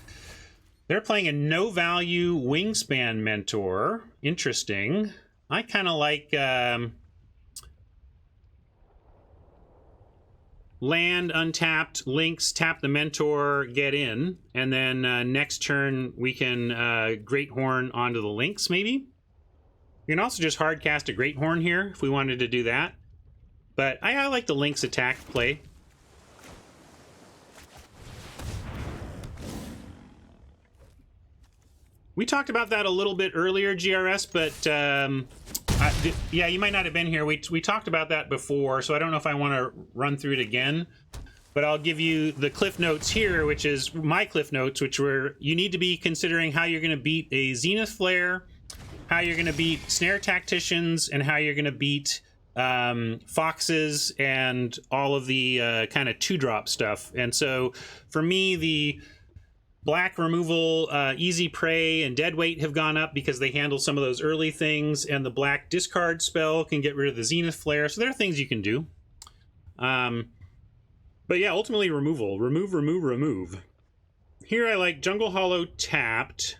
They're playing a no-value Wingspan Mentor. Interesting. I kind of like land, untapped, links, tap the Mentor, get in, and then next turn we can Great Horn onto the links, maybe? We can also just hard cast a Great Horn here if we wanted to do that. But I like the links attack play. We talked about that a little bit earlier, GRS, but yeah, you might not have been here. We talked about that before, so I don't know if I want to run through it again. But I'll give you the cliff notes here, which is my cliff notes, which were you need to be considering how you're going to beat a Zenith Flare, how you're going to beat Snare Tacticians, and how you're going to beat Foxes and all of the kind of 2-drop stuff. And so for me, the Black removal, Easy Prey, and Deadweight have gone up because they handle some of those early things, and the Black discard spell can get rid of the Zenith Flare, so there are things you can do. But yeah, ultimately removal. Remove, remove, remove. Here I like Jungle Hollow tapped.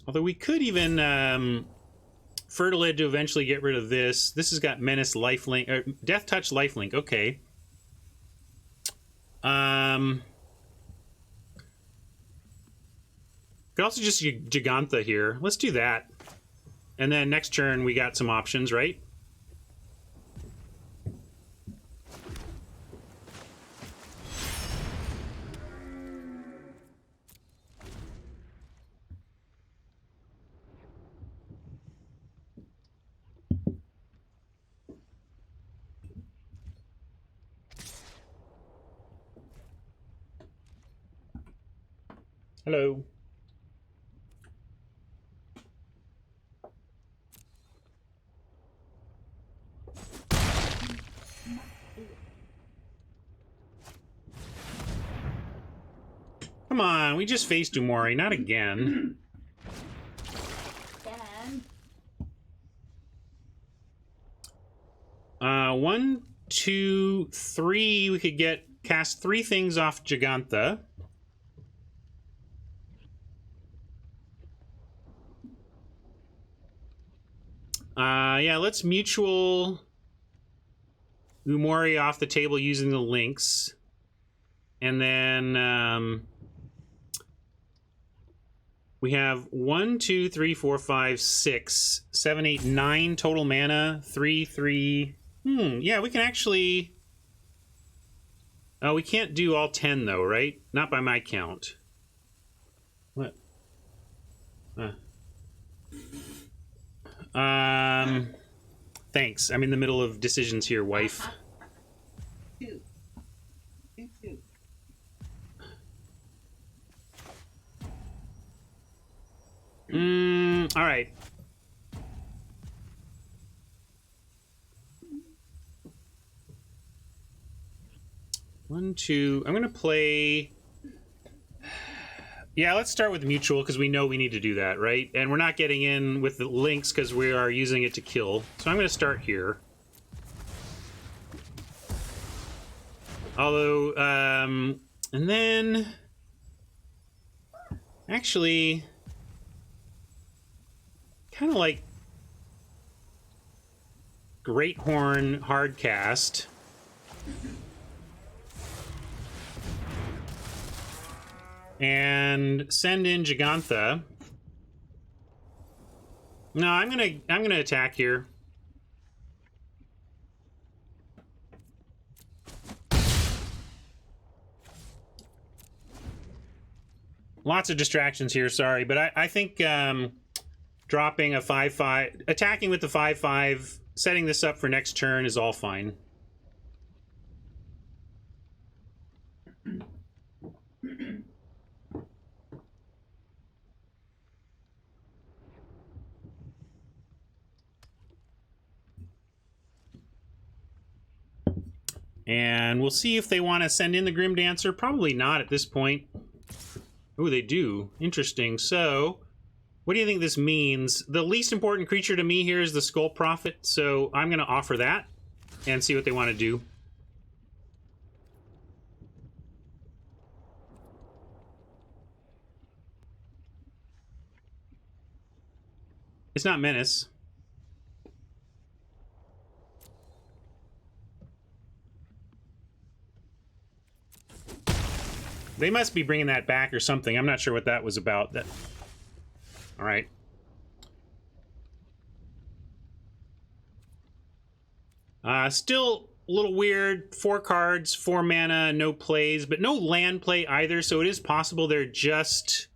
Although we could even Fertilid to eventually get rid of this. This has got Menace Lifelink, or Death Touch Lifelink, okay. Could also just Gigantha here. Let's do that. And then next turn we got some options, right? Hello. Come on, we just faced Umori, not again. One, two, three. We could cast 3 things off Gigantha. Yeah, let's mutual Umori off the table using the links. And then we have 1, 2, 3, 4, 5, 6, 7, 8, 9 total mana. 3, 3. Yeah, we can actually... Oh, we can't do all 10 though, right? Not by my count. What? Thanks. I'm in the middle of decisions here, wife. All right. One, two. I'm gonna play. Yeah, let's start with mutual because we know we need to do that, right? And we're not getting in with the links because we are using it to kill. So I'm going to start here. Although, and then actually, kind of like Great Horn Hardcast. And send in Gigantha. No, I'm gonna attack here. Lots of distractions here, sorry, but I think dropping a 5/5, attacking with the 5/5, setting this up for next turn is all fine. And we'll see if they want to send in the Grim Dancer. Probably not at this point. Oh, they do. Interesting. So, What do you think this means? The least important creature to me here is the Skull Prophet, so I'm going to offer that and see what they want to do. It's not Menace. They must be bringing that back or something. I'm not sure what that was about. That. All right. Still a little weird. 4 cards, 4 mana, no plays, but no land play either. So it is possible they're just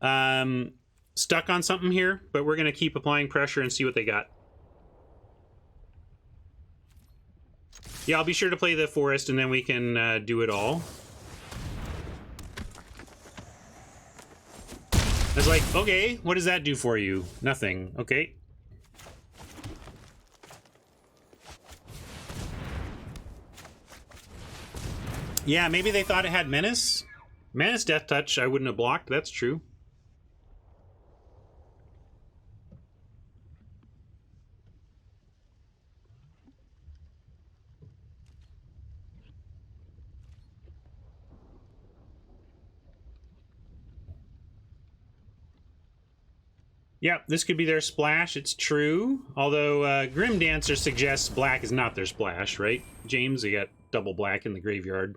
stuck on something here. But we're going to keep applying pressure and see what they got. Yeah, I'll be sure to play the forest, and then we can do it all. I was like, okay, what does that do for you? Nothing. Okay. Yeah, maybe they thought it had Menace. Menace Death Touch I wouldn't have blocked. That's true. Yep, this could be their splash. It's true. Although Grim Dancer suggests black is not their splash, right? James, they got double black in the graveyard.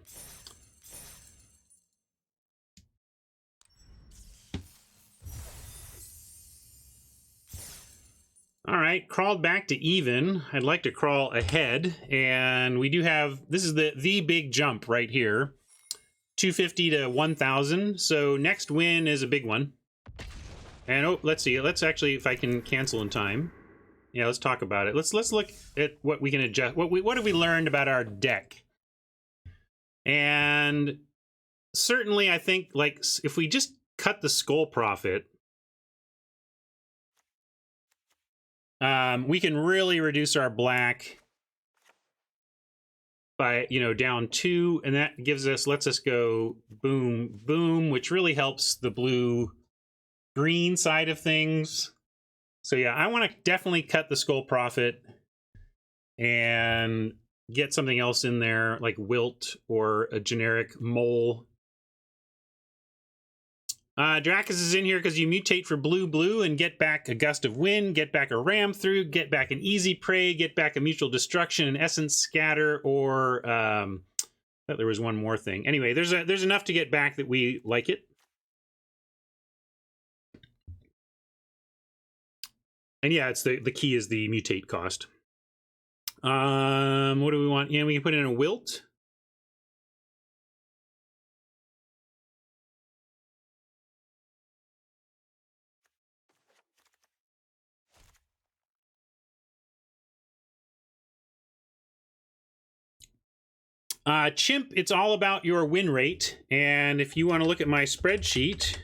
All right, crawled back to even. I'd like to crawl ahead, and we do have, this is the big jump right here. 250 to 1,000, so next win is a big one. And oh, let's see. Let's actually, if I can cancel in time. Yeah, let's talk about it. Let's look at what we can adjust. What have we learned about our deck? And certainly, I think like if we just cut the Skull Prophet, we can really reduce our black by down 2, and that gives us lets us go boom boom, which really helps the blue green side of things. So yeah, I want to definitely cut the Skull Prophet and get something else in there, like Wilt or a generic Mole. Dracus is in here because you mutate for blue and get back a Gust of Wind, get back a Ram Through, get back an Easy Prey, get back a Mutual Destruction, an Essence Scatter, or I thought there was one more thing. Anyway, there's enough to get back that we like it. And yeah, it's the key is the mutate cost. What do we want? Yeah, we can put in a Wilt. Chimp, it's all about your win rate. And if you want to look at my spreadsheet,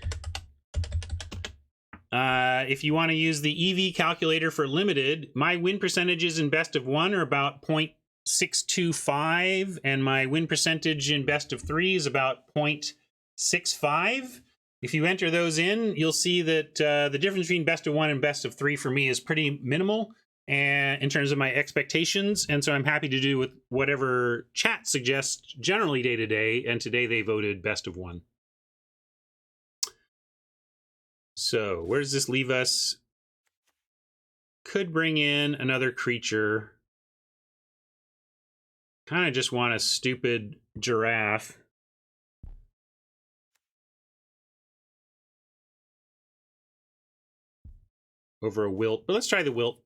if you want to use the EV calculator for limited, my win percentages in best of 1 are about 0.625, and my win percentage in best of 3 is about 0.65. If you enter those in, you'll see that the difference between best of 1 and best of 3 for me is pretty minimal and in terms of my expectations, and so I'm happy to do with whatever chat suggests generally day to day, and today they voted best of 1. So where does this leave us? Could bring in another creature. Kind of just want a stupid giraffe. Over a Wilt, but let's try the Wilt.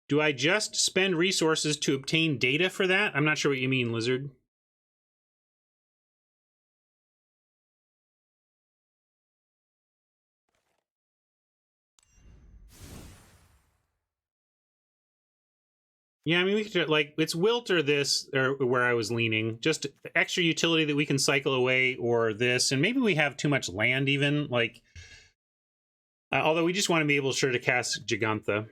Do I just spend resources to obtain data for that? I'm not sure what you mean, Lizard. Yeah, I mean, we could, like, it's Wilt or this, or where I was leaning. Just extra utility that we can cycle away, or this. And maybe we have too much land, even. Like, although we just want to be able to cast Gigantha.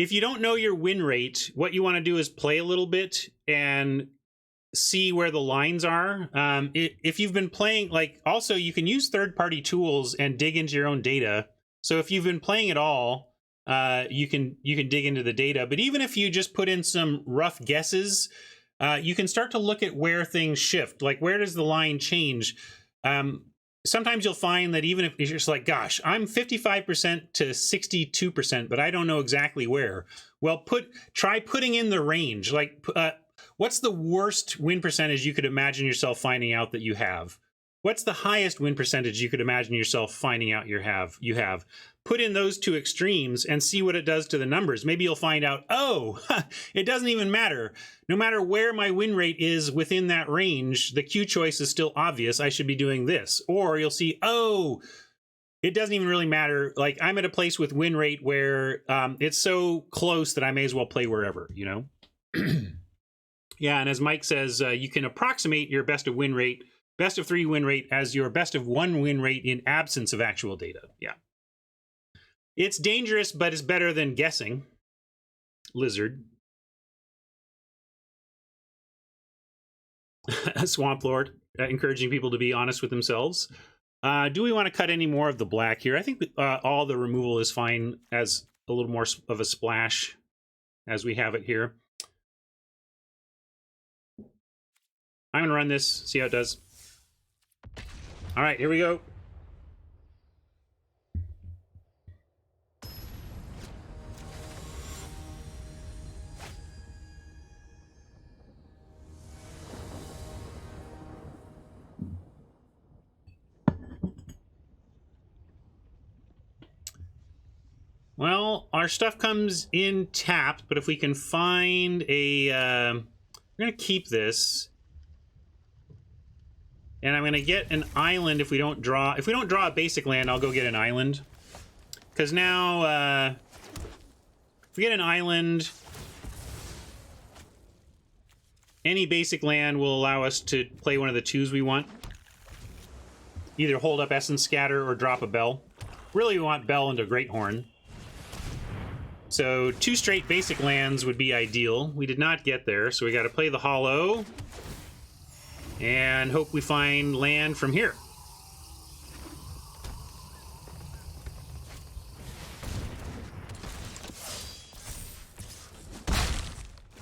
if you don't know your win rate, what you want to do is play a little bit and see where the lines are. If you've been playing, like, also you can use third-party tools and dig into your own data. So if you've been playing at all, you can dig into the data. But even if you just put in some rough guesses, you can start to look at where things shift. Like, where does the line change? Sometimes you'll find that even if you're just like, gosh, I'm 55% to 62%, but I don't know exactly where. Well, try putting in the range. Like, what's the worst win percentage you could imagine yourself finding out that you have? What's the highest win percentage you could imagine yourself finding out you have? Put in those two extremes and see what it does to the numbers. Maybe you'll find out, oh, it doesn't even matter. No matter where my win rate is within that range, the Q choice is still obvious. I should be doing this. Or you'll see, oh, it doesn't even really matter. Like, I'm at a place with win rate where it's so close that I may as well play wherever, you know? Yeah, and as Mike says, you can approximate your best of 3 win rate as your best of 1 win rate in absence of actual data. Yeah. It's dangerous, but it's better than guessing. Lizard. Swamp Lord, encouraging people to be honest with themselves. Do we want to cut any more of the black here? I think all the removal is fine as a little more of a splash as we have it here. I'm going to run this, see how it does. All right, here we go. Well, our stuff comes in tapped, but if we can find a... we're going to keep this. And I'm going to get an island if we don't draw... If we don't draw a basic land, I'll go get an island. Because now, if we get an island, any basic land will allow us to play one of the 2s we want. Either hold up Essence Scatter or drop a Bell. Really, we want Bell into Greathorn. So 2 straight basic lands would be ideal. We did not get there, so we got to play the Hollow and hope we find land from here.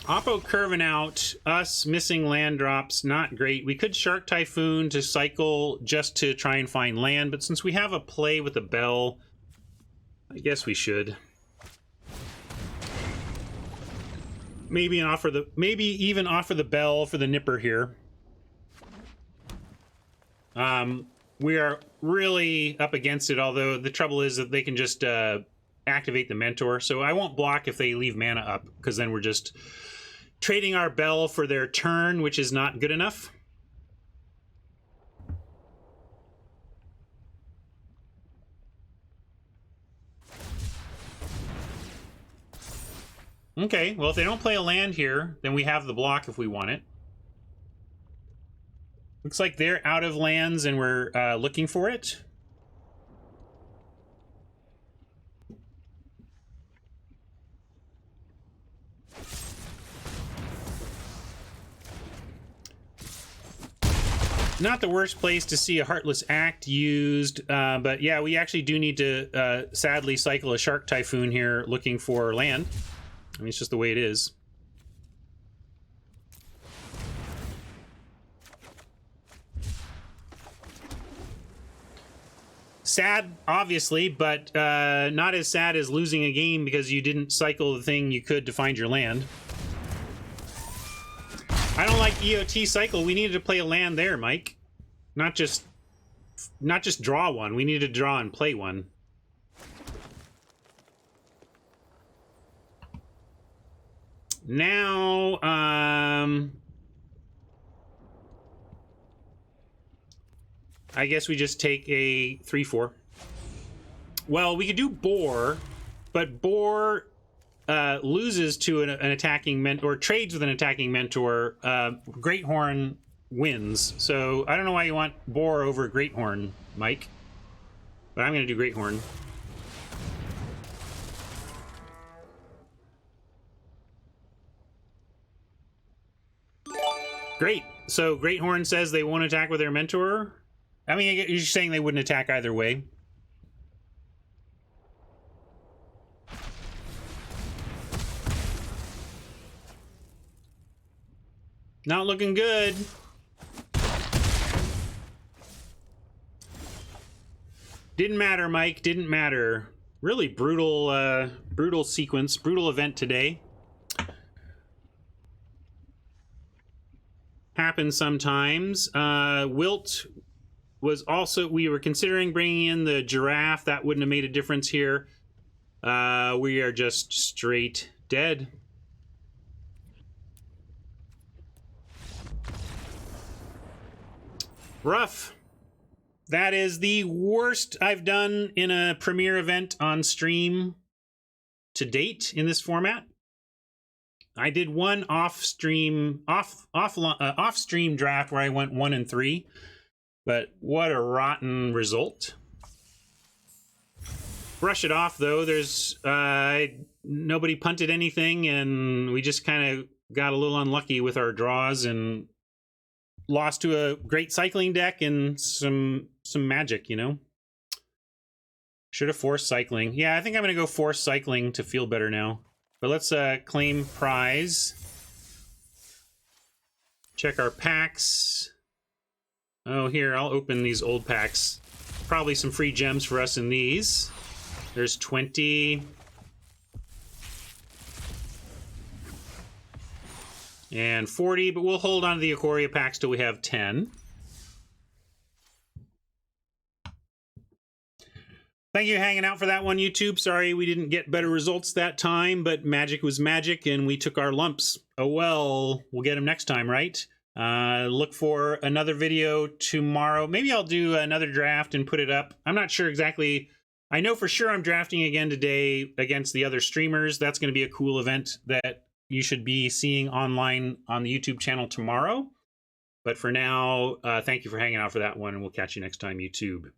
Oppo curving out, us missing land drops, not great. We could Shark Typhoon to cycle just to try and find land, but since we have a play with a Bell, I guess we should. Maybe even offer the Bell for the Nipper here. We are really up against it, although the trouble is that they can just activate the Mentor. So I won't block if they leave mana up, because then we're just trading our Bell for their turn, which is not good enough. Okay, well, if they don't play a land here, then we have the block if we want it. Looks like they're out of lands and we're looking for it. Not the worst place to see a Heartless Act used, but yeah, we actually do need to sadly cycle a Shark Typhoon here looking for land. I mean, it's just the way it is. Sad, obviously, but not as sad as losing a game because you didn't cycle the thing you could to find your land. I don't like EOT cycle. We needed to play a land there, Mike. Not just draw one. We needed to draw and play one. Now, I guess we just take a 3/4. Well, we could do Boar, but Boar loses to an attacking mentor, or trades with an attacking mentor. Greathorn wins. So I don't know why you want Boar over Greathorn, Mike. But I'm going to do Greathorn. Great. So Great Horn says they won't attack with their mentor. I mean, you're saying they wouldn't attack either way. Not looking good. Didn't matter, Mike. Didn't matter. Really brutal, brutal sequence, brutal event today. Happens sometimes. Wilt was also, we were considering bringing in the giraffe. That wouldn't have made a difference here. We are just straight dead. Rough. That is the worst I've done in a premiere event on stream to date in this format. I did one off-stream draft where I went 1 and 3, but what a rotten result. Brush it off though. There's nobody punted anything, and we just kind of got a little unlucky with our draws and lost to a great cycling deck and some magic, you know. Should have forced cycling. Yeah, I think I'm gonna go force cycling to feel better now. But let's claim prize. Check our packs. Oh, here, I'll open these old packs. Probably some free gems for us in these. There's 20. And 40, but we'll hold on to the Ikoria packs till we have 10. Thank you for hanging out for that one, YouTube. Sorry we didn't get better results that time, but magic was magic, and we took our lumps. Oh well, we'll get them next time, right? Look for another video tomorrow. Maybe I'll do another draft and put it up. I'm not sure exactly. I know for sure I'm drafting again today against the other streamers. That's going to be a cool event that you should be seeing online on the YouTube channel tomorrow. But for now, thank you for hanging out for that one, and we'll catch you next time, YouTube.